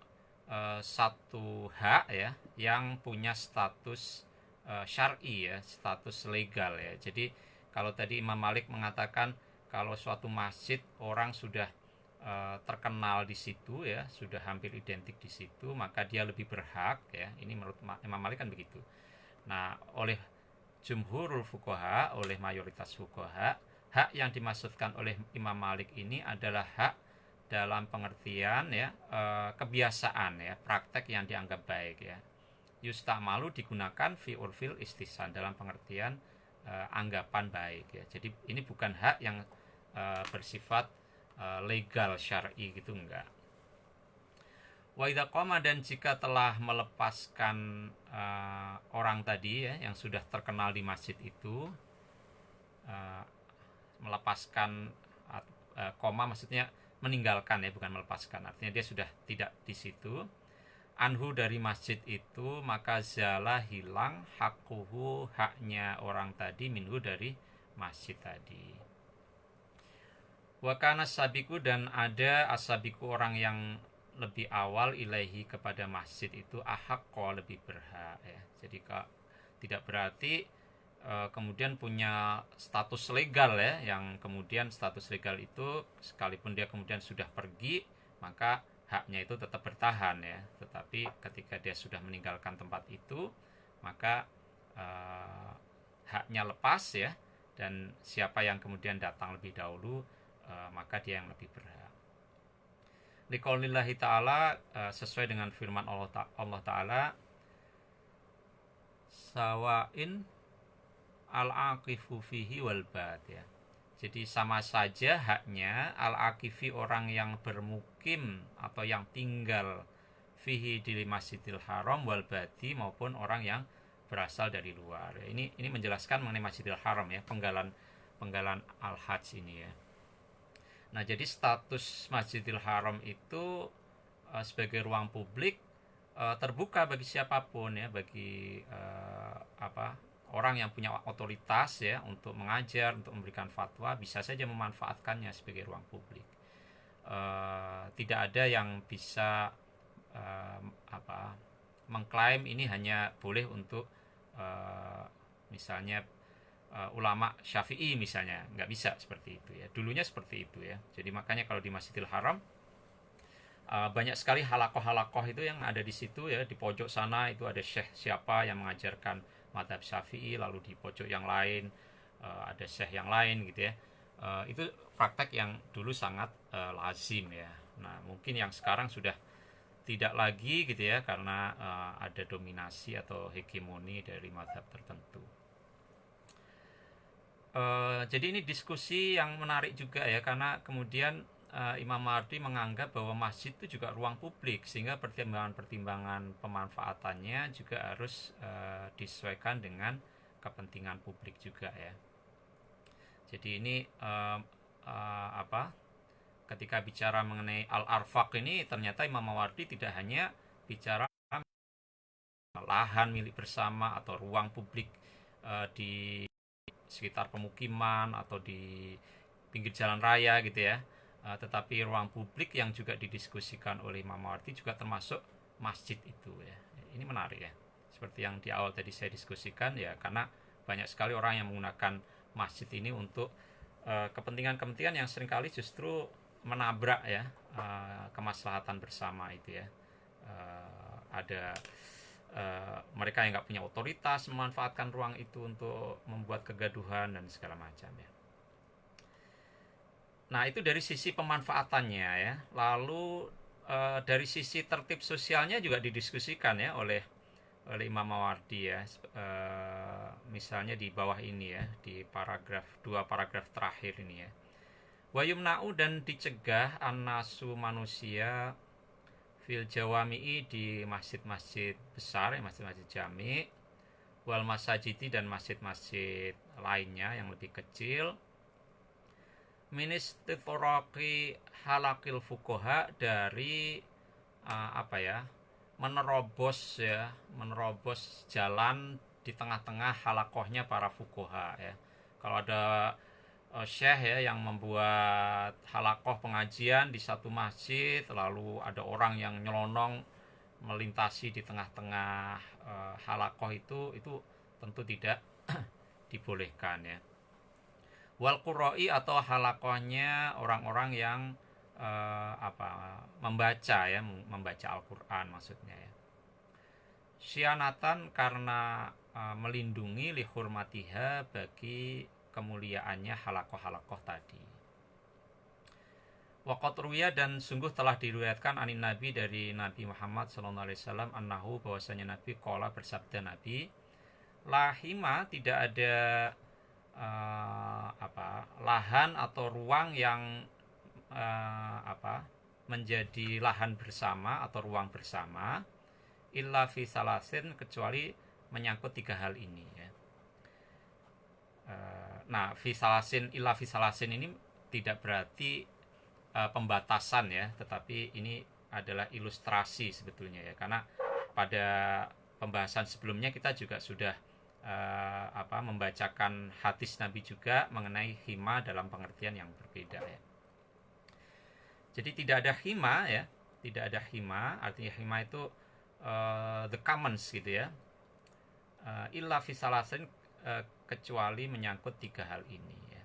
satu hak ya yang punya status syar'i ya, status legal ya. Jadi kalau tadi Imam Malik mengatakan kalau suatu masjid orang sudah terkenal di situ ya, sudah hampir identik di situ, maka dia lebih berhak ya. Ini menurut Imam Malik kan begitu. Nah, oleh jumhurul fuqaha, oleh mayoritas fuqaha, hak yang dimaksudkan oleh Imam Malik ini adalah hak dalam pengertian ya kebiasaan ya, praktek yang dianggap baik ya. Yusta'malu digunakan fi urfil istihsan, dalam pengertian anggapan baik ya. Jadi ini bukan hak yang bersifat legal syar'i gitu, enggak. Wa idza qama, dan jika telah melepaskan orang tadi ya yang sudah terkenal di masjid itu, melepaskan koma maksudnya meninggalkan ya, bukan melepaskan, artinya dia sudah tidak di situ, anhu dari masjid itu, maka zala hilang hakuhu, haknya orang tadi, minhu dari masjid tadi. Wakana sabiku, dan ada asabiku orang yang lebih awal ilaihi kepada masjid itu, ahakko lebih berhak ya. Jadi tidak berarti kemudian punya status legal ya, yang kemudian status legal itu sekalipun dia kemudian sudah pergi maka haknya itu tetap bertahan ya. Tetapi ketika dia sudah meninggalkan tempat itu maka haknya lepas ya, dan siapa yang kemudian datang lebih dahulu maka dia yang lebih berhak. Liqaulillahi ta'ala, sesuai dengan firman Allah Ta'ala, sawain al-aqifu fihi wal bad ya. Jadi sama saja haknya al-aqifi, orang yang bermukim atau yang tinggal fihi di Masjidil Haram, wal badi, maupun orang yang berasal dari luar. Ini menjelaskan mengenai Masjidil Haram ya, penggalan al-hajj ini ya. Nah, jadi status Masjidil Haram itu sebagai ruang publik terbuka bagi siapapun ya, bagi orang yang punya otoritas ya untuk mengajar, untuk memberikan fatwa bisa saja memanfaatkannya sebagai ruang publik. Tidak ada yang bisa apa mengklaim ini hanya boleh untuk misalnya ulama Syafi'i misalnya, nggak bisa seperti itu ya. Dulunya seperti itu ya. Jadi makanya kalau di Masjidil Haram banyak sekali halakoh-halakoh itu yang ada di situ ya. Di pojok sana itu ada syekh siapa yang mengajarkan madhab Syafi'i, lalu di pojok yang lain ada syekh yang lain gitu ya. Itu praktek yang dulu sangat lazim ya. Nah mungkin yang sekarang sudah tidak lagi gitu ya, karena ada dominasi atau hegemoni dari madhab tertentu. Jadi ini diskusi yang menarik juga ya, karena kemudian Imam Mawardi menganggap bahwa masjid itu juga ruang publik, sehingga pertimbangan-pertimbangan pemanfaatannya juga harus disesuaikan dengan kepentingan publik juga ya. Jadi ini ketika bicara mengenai al-arfaq ini, ternyata Imam Mawardi tidak hanya bicara lahan milik bersama atau ruang publik di sekitar pemukiman atau di pinggir jalan raya gitu ya, tetapi ruang publik yang juga didiskusikan oleh Imam Mawardi juga termasuk masjid itu ya. Ini menarik ya, seperti yang di awal tadi saya diskusikan ya, karena banyak sekali orang yang menggunakan masjid ini untuk kepentingan-kepentingan yang seringkali justru menabrak ya kemaslahatan bersama itu ya. Ada mereka yang nggak punya otoritas memanfaatkan ruang itu untuk membuat kegaduhan dan segala macam ya. Nah itu dari sisi pemanfaatannya ya. Lalu dari sisi tertib sosialnya juga didiskusikan ya oleh Imam Mawardi ya. Misalnya di bawah ini ya, di dua paragraf terakhir ini ya. Wayumna'u, dan dicegah annasu manusia fil jawami'i, di masjid-masjid besar, masjid-masjid jami, wal masajidi, dan masjid-masjid lainnya yang lebih kecil, ministitoraki halakil fukoha, dari menerobos jalan di tengah-tengah halakohnya para fukoha ya. Kalau ada syekh ya yang membuat halakoh pengajian di satu masjid, lalu ada orang yang nyelonong melintasi di tengah-tengah halakoh itu tentu tidak dibolehkan ya. Wal qurra'i, atau halakohnya orang-orang yang membaca Al-Qur'an maksudnya ya. Syianatan, karena melindungi, lihurmatiha, bagi kemuliaannya halakoh-halakoh tadi. Waqat ruya, dan sungguh telah diriwayatkan anin Nabi, dari Nabi Muhammad SAW, annahu, bahwasanya Nabi qala, bersabda Nabi, lahima, tidak ada lahan atau ruang yang menjadi lahan bersama atau ruang bersama, illa fi salasin, kecuali menyangkut tiga hal ini ya. Nah, illa fi salasin ini tidak berarti pembatasan ya, tetapi ini adalah ilustrasi sebetulnya ya, karena pada pembahasan sebelumnya kita juga sudah membacakan hadis Nabi juga mengenai hima dalam pengertian yang berbeda ya. Jadi tidak ada hima ya, tidak ada hima, artinya hima itu the commons gitu ya, illa fi salasin, kecuali menyangkut tiga hal ini ya.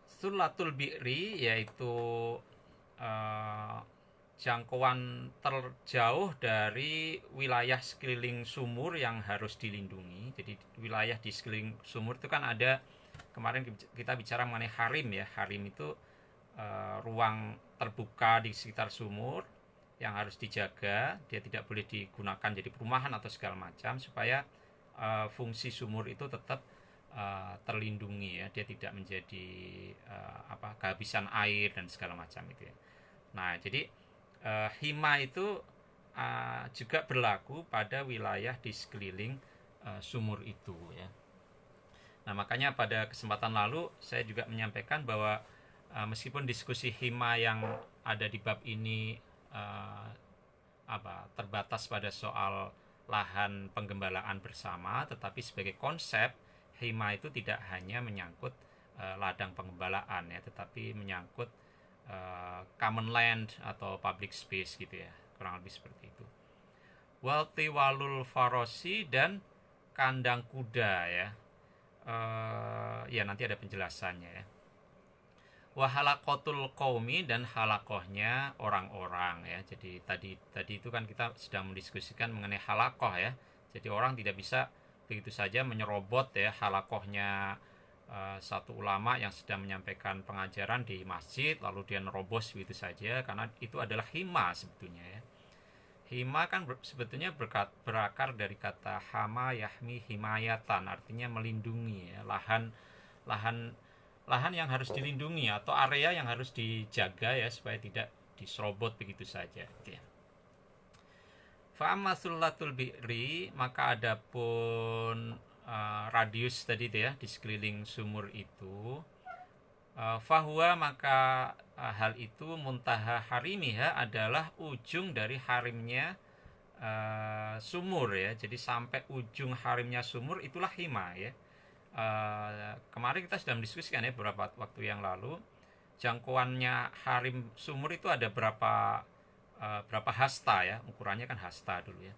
Sulatul bi'ri, yaitu jangkauan terjauh dari wilayah sekeliling sumur yang harus dilindungi. Jadi wilayah di sekeliling sumur itu kan ada, kemarin kita bicara mengenai harim ya. Harim itu ruang terbuka di sekitar sumur yang harus dijaga, dia tidak boleh digunakan jadi perumahan atau segala macam, supaya fungsi sumur itu tetap terlindungi ya, dia tidak menjadi kehabisan air dan segala macam itu ya. Nah jadi hima itu juga berlaku pada wilayah di sekeliling sumur itu ya. Nah makanya pada kesempatan lalu saya juga menyampaikan bahwa meskipun diskusi hima yang ada di bab ini terbatas pada soal lahan penggembalaan bersama, tetapi sebagai konsep hima itu tidak hanya menyangkut ladang penggembalaan ya, tetapi menyangkut common land atau public space gitu ya, kurang lebih seperti itu. Walti walul farosi dan kandang kuda ya. Ya nanti ada penjelasannya ya. Wahalakotul qaumi dan halakohnya orang-orang ya. Jadi tadi itu kan kita sedang mendiskusikan mengenai halakoh ya. Jadi orang tidak bisa begitu saja menyerobot ya halakohnya satu ulama yang sedang menyampaikan pengajaran di masjid lalu dia nerobos begitu saja, karena itu adalah hima sebetulnya ya. Hima kan sebetulnya berakar dari kata hama yahmi himayatan, artinya melindungi ya, lahan yang harus dilindungi atau area yang harus dijaga ya supaya tidak diserobot begitu saja gitu ya. Fa'amma sullatul bi'ri, maka adapun radius tadi itu ya di sekeliling sumur itu, fahuwa, maka hal itu muntaha harimiha, adalah ujung dari harimnya sumur ya. Jadi sampai ujung harimnya sumur itulah hima ya. Kemarin kita sudah mendiskusikan ya beberapa waktu yang lalu, jangkauannya harim sumur itu ada berapa hasta ya, ukurannya kan hasta dulu ya.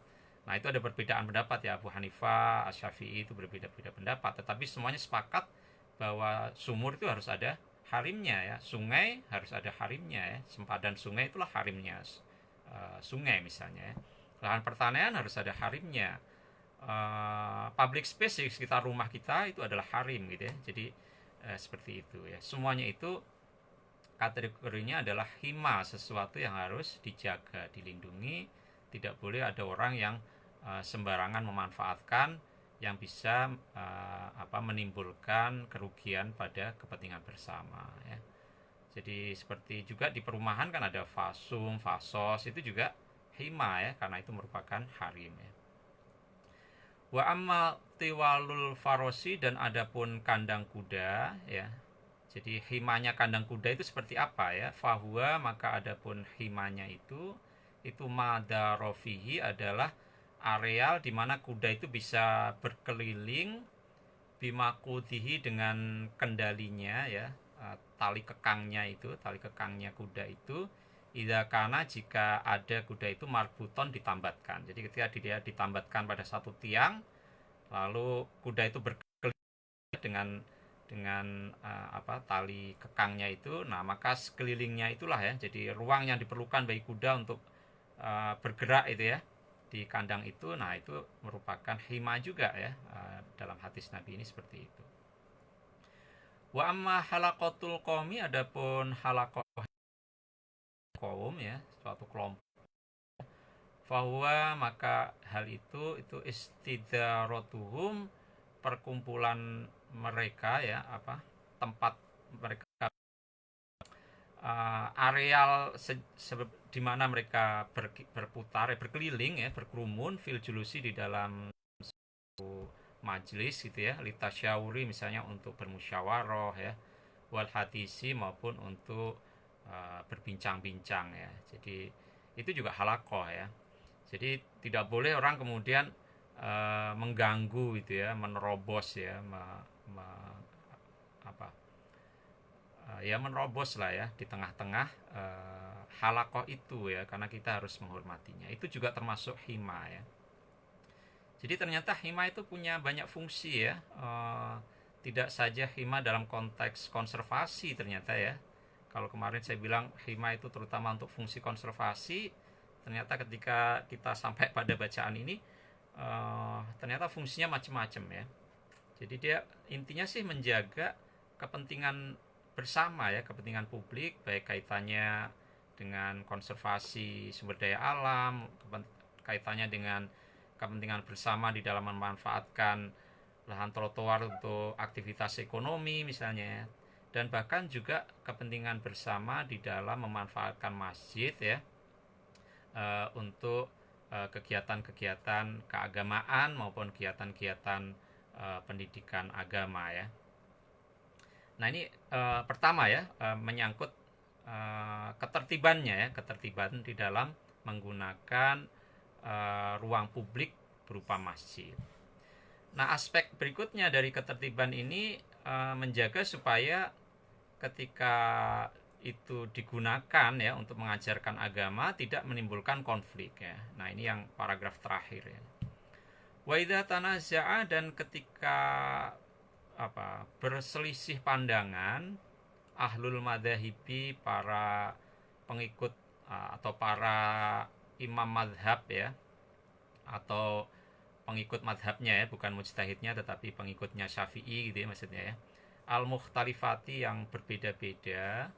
Nah itu ada perbedaan pendapat ya, Abu Hanifah, Asy-Syafi'i itu berbeda-beda pendapat, tetapi semuanya sepakat bahwa sumur itu harus ada harimnya ya, sungai harus ada harimnya ya, sempadan sungai itulah harimnya sungai misalnya ya. Lahan pertanian harus ada harimnya, public space di sekitar rumah kita itu adalah harim gitu ya. Jadi seperti itu ya, semuanya itu kategorinya adalah hima, sesuatu yang harus dijaga, dilindungi. Tidak boleh ada orang yang sembarangan memanfaatkan yang bisa menimbulkan kerugian pada kepentingan bersama ya. Jadi seperti juga di perumahan kan ada fasum, fasos, itu juga hima ya, karena itu merupakan harim ya. Wa amma tiwalul farosi, dan adapun kandang kuda ya. Jadi himanya kandang kuda itu seperti apa ya? Fahuwa, maka adapun himanya itu madarofihi, adalah areal di mana kuda itu bisa berkeliling, bimakudihi, dengan kendalinya ya, tali kekangnya kuda itu, idakana, jika ada kuda itu marbuton, ditambatkan. Jadi ketika dia ditambatkan pada satu tiang, lalu kuda itu berkeliling dengan tali kekangnya itu, nah maka sekelilingnya itulah ya, jadi ruang yang diperlukan bagi kuda untuk bergerak itu ya di kandang itu. Nah itu merupakan hima juga ya, dalam hadis Nabi ini seperti itu. Wa amma halakotul qaumi, adapun halakoh kaum ya, suatu kelompok, fahuwa, maka hal itu istidarotuhum, perkumpulan mereka ya, tempat mereka, areal di mana mereka berputar berkeliling ya, berkerumun, fil julusi, di dalam majelis gitu ya, litasyauri, misalnya untuk bermusyawarah ya, wal hadisi, maupun untuk berbincang-bincang ya. Jadi itu juga halakoh ya. Jadi tidak boleh orang kemudian mengganggu itu ya, menerobos ya, menerobos lah ya di tengah-tengah halakoh itu ya, karena kita harus menghormatinya. Itu juga termasuk hima ya. Jadi ternyata hima itu punya banyak fungsi ya, tidak saja hima dalam konteks konservasi ternyata ya. Kalau kemarin saya bilang hima itu terutama untuk fungsi konservasi, ternyata ketika kita sampai pada bacaan ini, ternyata fungsinya macam-macam ya. Jadi dia intinya sih menjaga kepentingan bersama ya, kepentingan publik, baik kaitannya dengan konservasi sumber daya alam, kaitannya dengan kepentingan bersama di dalam memanfaatkan lahan trotoar untuk aktivitas ekonomi misalnya, dan bahkan juga kepentingan bersama di dalam memanfaatkan masjid ya, untuk kegiatan-kegiatan keagamaan maupun kegiatan-kegiatan pendidikan agama ya. Nah ini pertama ya, menyangkut ketertiban di dalam menggunakan ruang publik berupa masjid. Nah, aspek berikutnya dari ketertiban ini menjaga supaya ketika itu digunakan ya untuk mengajarkan agama tidak menimbulkan konflik ya. Nah, ini yang paragraf terakhir ya. Wa idza tanaza'a, dan ketika berselisih pandangan ahlul madhahibi, para pengikut atau para imam madhab ya, atau pengikut madhabnya ya, bukan mujtahidnya tetapi pengikutnya Syafi'i gitu ya maksudnya ya, al-mukhtalifati yang berbeda-beda,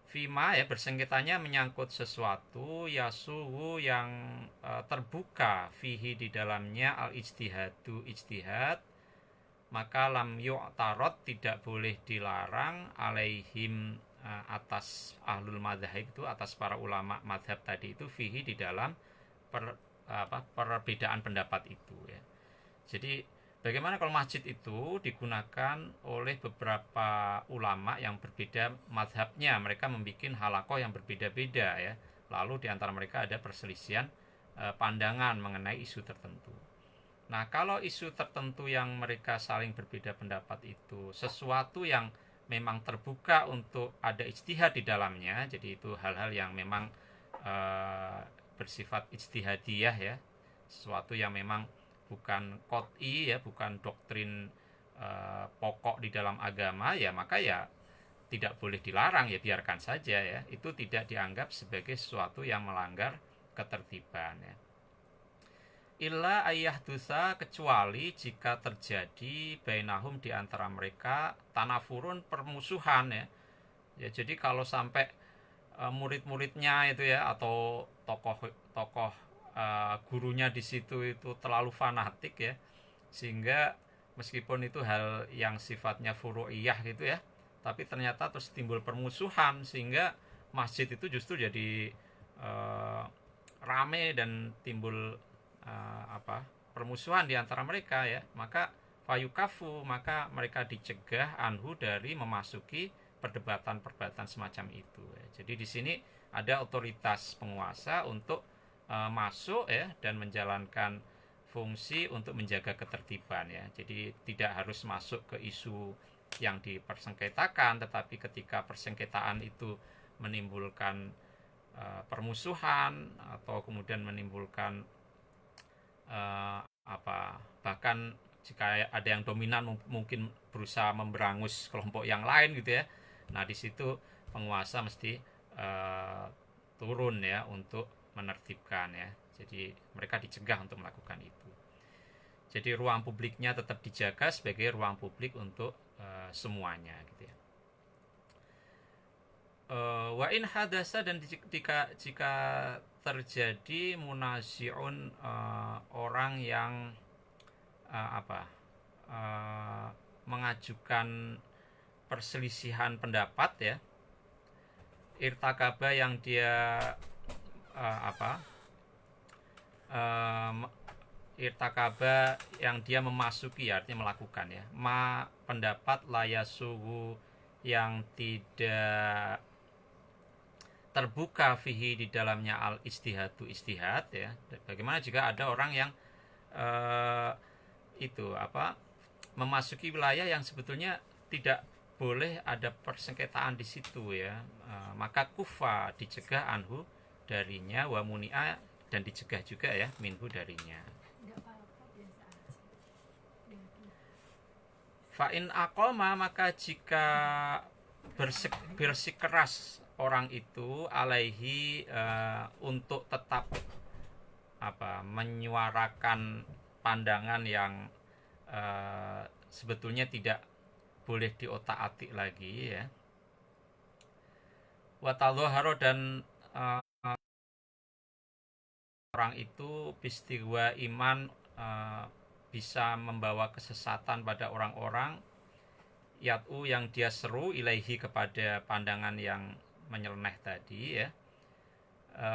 fima ya bersengketanya menyangkut sesuatu, yasuhu yang terbuka, fihi di dalamnya al-ijtihadu ijtihad, maka lam yu'tarad tidak boleh dilarang, alaihim atas ahlul madhab itu, atas para ulama madhab tadi itu, fihi di dalam perbedaan pendapat itu ya. Jadi bagaimana kalau masjid itu digunakan oleh beberapa ulama yang berbeda madhabnya, mereka membuat halakoh yang berbeda-beda ya, lalu di antara mereka ada perselisihan pandangan mengenai isu tertentu. Nah, kalau isu tertentu yang mereka saling berbeda pendapat itu sesuatu yang memang terbuka untuk ada ijtihad di dalamnya, jadi itu hal-hal yang memang bersifat ijtihadiyah ya, sesuatu yang memang bukan qot'i ya, bukan doktrin pokok di dalam agama ya, maka ya tidak boleh dilarang ya, biarkan saja ya, itu tidak dianggap sebagai sesuatu yang melanggar ketertiban ya. Illa ayah dosa, kecuali jika terjadi bainahum di antara mereka tanafurun, permusuhan ya. Ya jadi kalau sampai murid-muridnya itu ya, atau tokoh gurunya di situ itu terlalu fanatik ya, sehingga meskipun itu hal yang sifatnya furu'iyah gitu ya, tapi ternyata terus timbul permusuhan sehingga masjid itu justru jadi rame dan timbul permusuhan di antara mereka ya, maka fayukafu, maka mereka dicegah anhu dari memasuki perdebatan semacam itu ya. Jadi di sini ada otoritas penguasa untuk masuk ya dan menjalankan fungsi untuk menjaga ketertiban ya. Jadi tidak harus masuk ke isu yang dipersengketakan, tetapi ketika persengketaan itu menimbulkan permusuhan atau kemudian menimbulkan bahkan jika ada yang dominan mungkin berusaha memberangus kelompok yang lain gitu ya. Nah, di situ penguasa mesti turun ya untuk menertibkan ya. Jadi mereka dicegah untuk melakukan itu. Jadi ruang publiknya tetap dijaga sebagai ruang publik untuk semuanya gitu ya. Wa in hadasa, dan jika terjadi munazi'un, orang yang mengajukan perselisihan pendapat ya, irtakaba yang dia irtakaba yang dia memasuki, artinya melakukan ya, pendapat layasuhu yang tidak terbuka fihi di dalamnya al ijtihadu ijtihad ya. Bagaimana jika ada orang yang memasuki wilayah yang sebetulnya tidak boleh ada persengketaan di situ ya, maka kufa, dicegah anhu darinya, wa muni'a, dan dicegah juga ya minhu darinya. Fa'in aqoma, maka jika bersikeras orang itu alaihi, untuk tetap menyuarakan pandangan yang sebetulnya tidak boleh diotak-atik lagi ya. Wa tadhahara, dan orang itu bistiwa iman, bisa membawa kesesatan pada orang-orang, yat'u yang dia seru, ilaihi kepada pandangan yang menyeleneh tadi ya.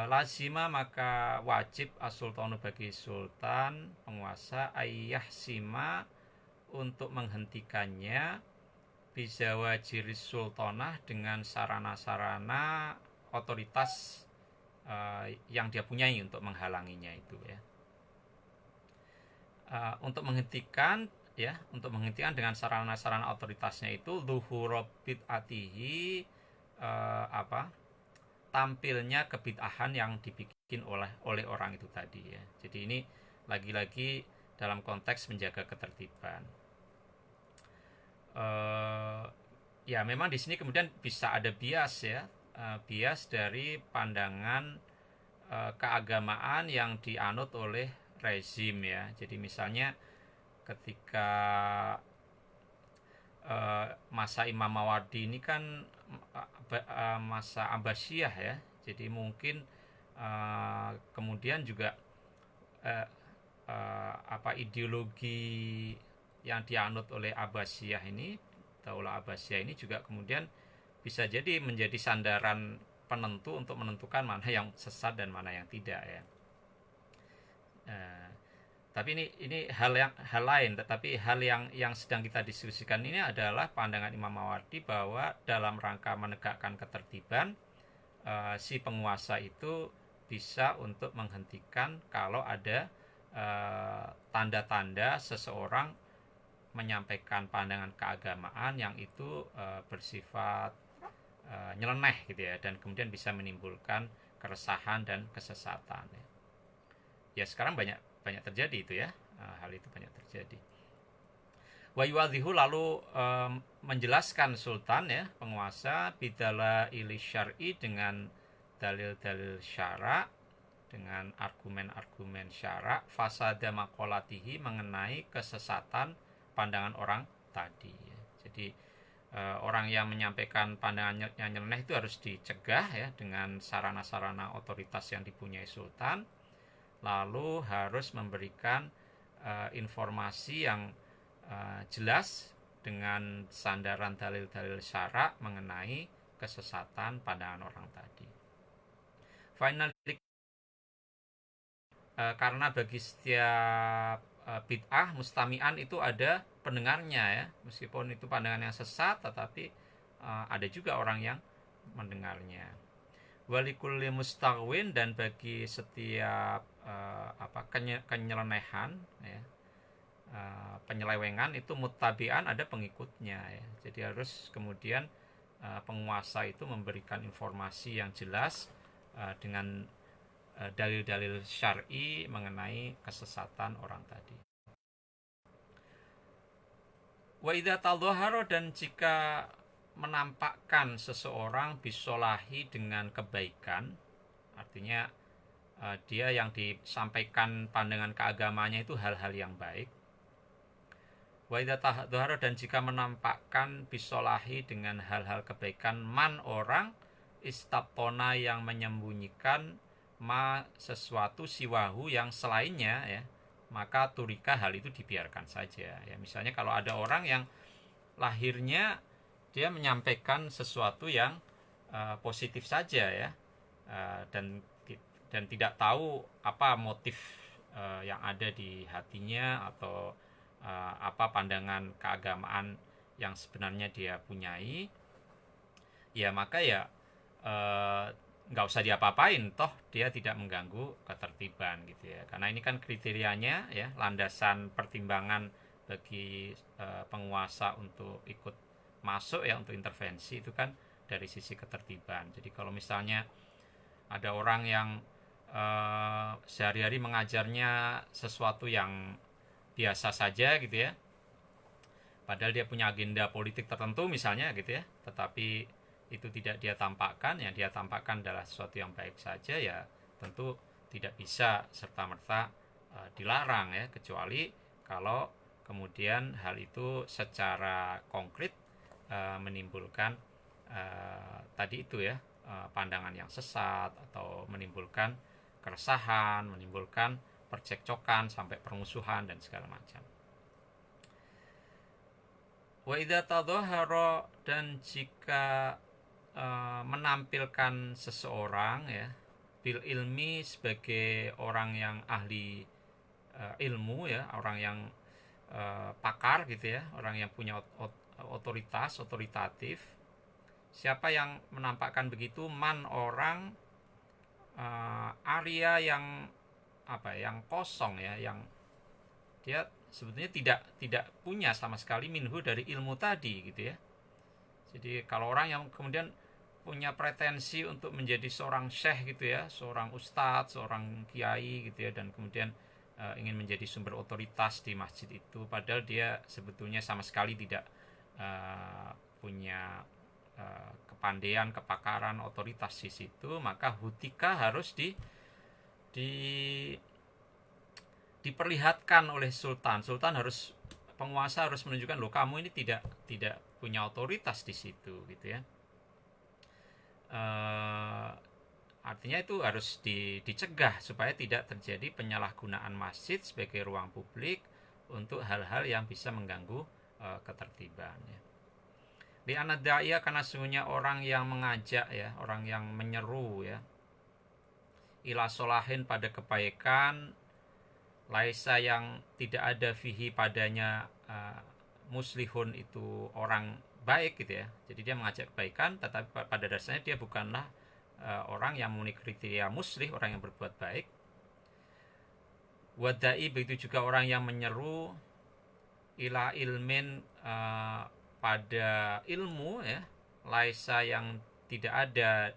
Lazima, maka wajib as-sultanu bagi sultan, penguasa, ayah sima, untuk menghentikannya, bisa wajiris sultanah, dengan sarana-sarana otoritas yang dia punyai untuk menghalanginya itu ya. untuk menghentikan dengan sarana-sarana otoritasnya itu zuhur bid'atihi, tampilnya kebid'ahan yang dibikin oleh orang itu tadi ya. Jadi ini lagi-lagi dalam konteks menjaga ketertiban. Ya memang di sini kemudian bisa ada bias ya, bias dari pandangan keagamaan yang dianut oleh rezim ya. Jadi misalnya ketika masa Imam Mawardi ini kan masa Abbasiyah ya. Jadi mungkin kemudian juga ideologi yang dianut oleh Abbasiyah ini, Daulah Abbasiyah ini juga kemudian bisa jadi menjadi sandaran penentu untuk menentukan mana yang sesat dan mana yang tidak ya. Tapi ini hal lain, tetapi hal yang sedang kita diskusikan ini adalah pandangan Imam Mawardi bahwa dalam rangka menegakkan ketertiban, si penguasa itu bisa untuk menghentikan kalau ada tanda-tanda seseorang menyampaikan pandangan keagamaan yang itu bersifat nyeleneh gitu ya, dan kemudian bisa menimbulkan keresahan dan kesesatan ya. Ya sekarang banyak terjadi itu ya, hal itu banyak terjadi. Wa yuwadhihu, lalu menjelaskan sultan ya, penguasa, bidala ili syar'i, dengan dalil-dalil syara, dengan argumen-argumen syara, fasada maqolatihi, mengenai kesesatan pandangan orang tadi ya. Jadi orang yang menyampaikan pandangan yang nyeleneh itu harus dicegah ya dengan sarana-sarana otoritas yang dipunyai sultan, lalu harus memberikan informasi yang jelas dengan sandaran dalil-dalil syara mengenai kesesatan pandangan orang tadi. Finally, karena bagi setiap bid'ah mustami'an itu ada pendengarnya ya, meskipun itu pandangan yang sesat, tetapi ada juga orang yang mendengarnya. Walikulli mustawin, dan bagi setiap kenyelenehan ya, penyelewengan itu muttabi'an, ada pengikutnya ya. Jadi harus kemudian penguasa itu memberikan informasi yang jelas dengan dalil-dalil syar'i mengenai kesesatan orang tadi. Wa idza tadhahara, dan jika menampakkan seseorang bisolahi, dengan kebaikan, artinya dia yang disampaikan pandangan keagamanya itu hal-hal yang baik. Wa idza tadhahara, dan jika menampakkan bisolahi dengan hal-hal kebaikan, man orang, istapona, yang menyembunyikan, ma sesuatu, siwahu, yang selainnya ya, maka turika, hal itu dibiarkan saja ya. Misalnya kalau ada orang yang lahirnya dia menyampaikan sesuatu yang positif saja ya, dan tidak tahu apa motif yang ada di hatinya, atau apa pandangan keagamaan yang sebenarnya dia punyai, ya maka ya nggak usah diapa-apain, toh dia tidak mengganggu ketertiban gitu ya. Karena ini kan kriterianya ya, landasan pertimbangan bagi penguasa untuk ikut masuk ya, untuk intervensi itu kan dari sisi ketertiban. Jadi kalau misalnya ada orang yang sehari-hari mengajarnya sesuatu yang biasa saja gitu ya, padahal dia punya agenda politik tertentu misalnya gitu ya, tetapi itu tidak dia tampakkan, yang dia tampakkan adalah sesuatu yang baik saja, ya tentu tidak bisa serta-merta dilarang ya, kecuali kalau kemudian hal itu secara konkret menimbulkan tadi itu ya, pandangan yang sesat, atau menimbulkan keresahan, menimbulkan percekcokan sampai permusuhan dan segala macam. Wa idza tadhahara, dan jika menampilkan seseorang ya, bil ilmi, sebagai orang yang ahli ilmu ya, orang yang pakar gitu ya, orang yang punya otoritatif. Siapa yang menampakkan begitu? Man orang, area yang yang kosong ya, dia sebetulnya tidak punya sama sekali minhu dari ilmu tadi gitu ya. Jadi kalau orang yang kemudian punya pretensi untuk menjadi seorang syekh gitu ya, seorang ustadz, seorang kiai gitu ya, dan kemudian ingin menjadi sumber otoritas di masjid itu, padahal dia sebetulnya sama sekali tidak punya kepandaian, kepakaran, otoritas di situ, maka hutika harus di diperlihatkan oleh sultan. Sultan harus, penguasa harus menunjukkan, loh kamu ini tidak punya otoritas di situ gitu ya. Artinya itu harus dicegah supaya tidak terjadi penyalahgunaan masjid sebagai ruang publik untuk hal-hal yang bisa mengganggu ketertiban ya. Di anadaiya, karena sesungguhnya orang yang mengajak ya, orang yang menyeru ya, ila solahin pada kebaikan, laisa yang tidak ada fihi padanya muslihun itu orang baik gitu ya. Jadi dia mengajak kebaikan, tetapi pada dasarnya dia bukanlah orang yang memenuhi kriteria muslih, orang yang berbuat baik. Wadai, begitu juga orang yang menyeru ila ilmin pada ilmu ya, laisa yang tidak ada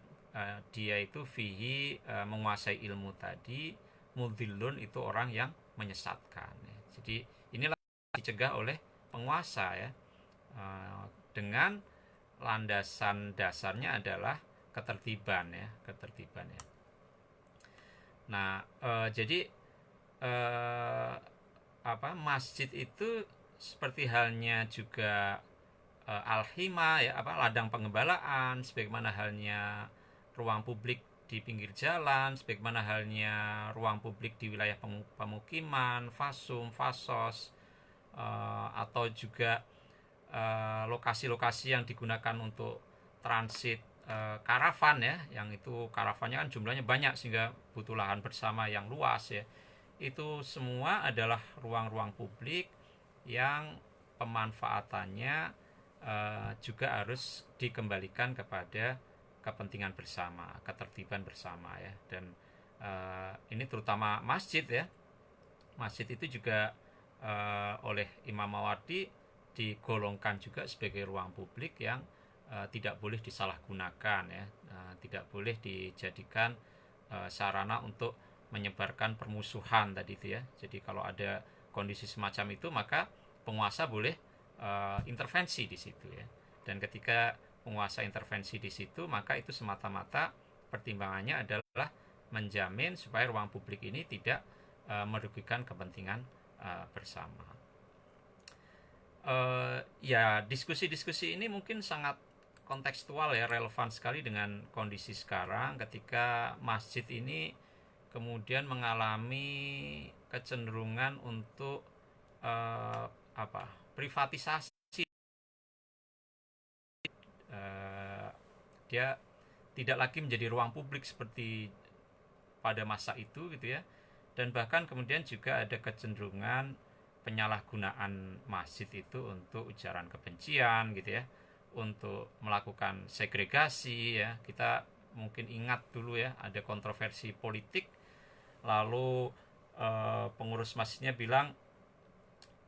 dia itu fihi menguasai ilmu tadi, mudhillun itu orang yang menyesatkan ya. Jadi inilah dicegah oleh penguasa ya, dengan landasan dasarnya adalah ketertiban ya, ketertiban ya. Nah jadi masjid itu seperti halnya juga al-hima ya, ladang pengembalaan, sebagaimana halnya ruang publik di pinggir jalan, sebagaimana halnya ruang publik di wilayah pemukiman, fasum, fasos, atau juga lokasi-lokasi yang digunakan untuk transit karavan ya, yang itu karavannya kan jumlahnya banyak sehingga butuh lahan bersama yang luas ya. Itu semua adalah ruang-ruang publik yang pemanfaatannya juga harus dikembalikan kepada kepentingan bersama, ketertiban bersama ya. Dan ini terutama masjid ya. Masjid itu juga oleh Imam Mawardi digolongkan juga sebagai ruang publik yang tidak boleh disalahgunakan ya, tidak boleh dijadikan sarana untuk menyebarkan permusuhan tadi itu ya. Jadi kalau ada kondisi semacam itu, maka penguasa boleh intervensi di situ ya. Dan ketika penguasa intervensi di situ, maka itu semata-mata pertimbangannya adalah menjamin supaya ruang publik ini tidak merugikan kepentingan bersama. Ya diskusi-diskusi ini mungkin sangat kontekstual ya, relevan sekali dengan kondisi sekarang ketika masjid ini kemudian mengalami kecenderungan untuk privatisasi. Dia tidak lagi menjadi ruang publik seperti pada masa itu gitu ya. Dan bahkan kemudian juga ada kecenderungan penyalahgunaan masjid itu untuk ujaran kebencian gitu ya, untuk melakukan segregasi ya. Kita mungkin ingat dulu ya, ada kontroversi politik, lalu pengurus masjidnya bilang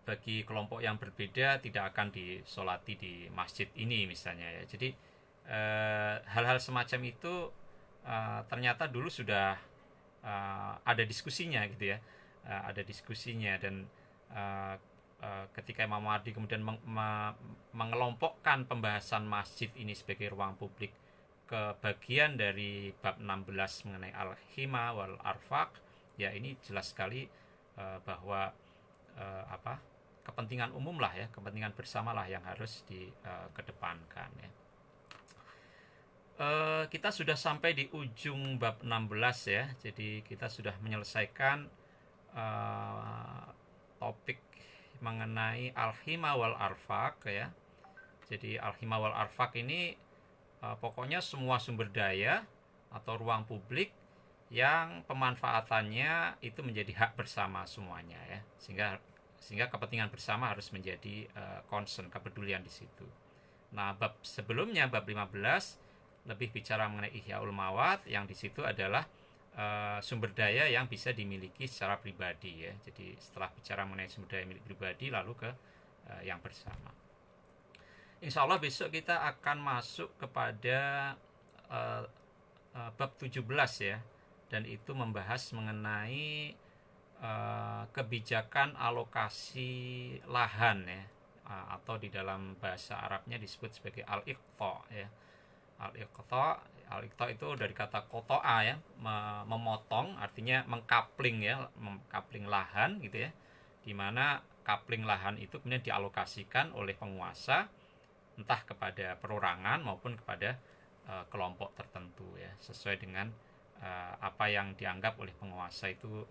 bagi kelompok yang berbeda tidak akan disolati di masjid ini misalnya ya. Jadi hal-hal semacam itu ternyata dulu sudah ada diskusinya gitu ya, ada diskusinya. Dan ketika Imam Mawardi kemudian mengelompokkan pembahasan masjid ini sebagai ruang publik ke bagian dari bab 16 mengenai al-hima wal arfaq ya, ini jelas sekali bahwa kepentingan umum lah ya, kepentingan bersama lah yang harus dikedepankan ya. Kita sudah sampai di ujung bab 16 ya. Jadi kita sudah menyelesaikan topik mengenai al-hima wal arfaq ya. Jadi al-hima wal arfaq ini pokoknya semua sumber daya atau ruang publik yang pemanfaatannya itu menjadi hak bersama semuanya ya. Sehingga kepentingan bersama harus menjadi concern, kepedulian di situ. Nah, bab sebelumnya bab 15 lebih bicara mengenai ihyaul mawat, yang di situ adalah sumber daya yang bisa dimiliki secara pribadi ya. Jadi setelah bicara mengenai sumber daya milik pribadi, lalu ke yang bersama. Insya Allah besok kita akan masuk kepada bab 17 ya, dan itu membahas mengenai kebijakan alokasi lahan ya, atau di dalam bahasa Arabnya disebut sebagai al-iqta ya. Al-iqta itu dari kata kotoa ya, memotong, artinya mengkapling ya, mengkapling lahan gitu ya, dimana kapling lahan itu kemudian dialokasikan oleh penguasa entah kepada perorangan maupun kepada kelompok tertentu ya, sesuai dengan apa yang dianggap oleh penguasa itu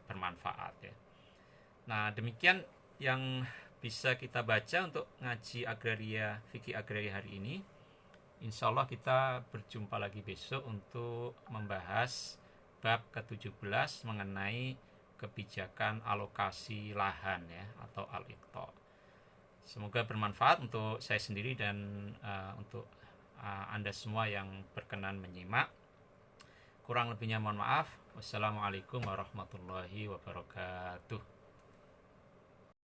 bermanfaat ya. Nah, demikian yang bisa kita baca untuk ngaji agraria, fikih agraria hari ini. Insya Allah kita berjumpa lagi besok untuk membahas bab ke-17 mengenai kebijakan alokasi lahan ya, atau al-iqta. Semoga bermanfaat untuk saya sendiri dan untuk Anda semua yang berkenan menyimak. Kurang lebihnya mohon maaf. Wassalamualaikum warahmatullahi wabarakatuh.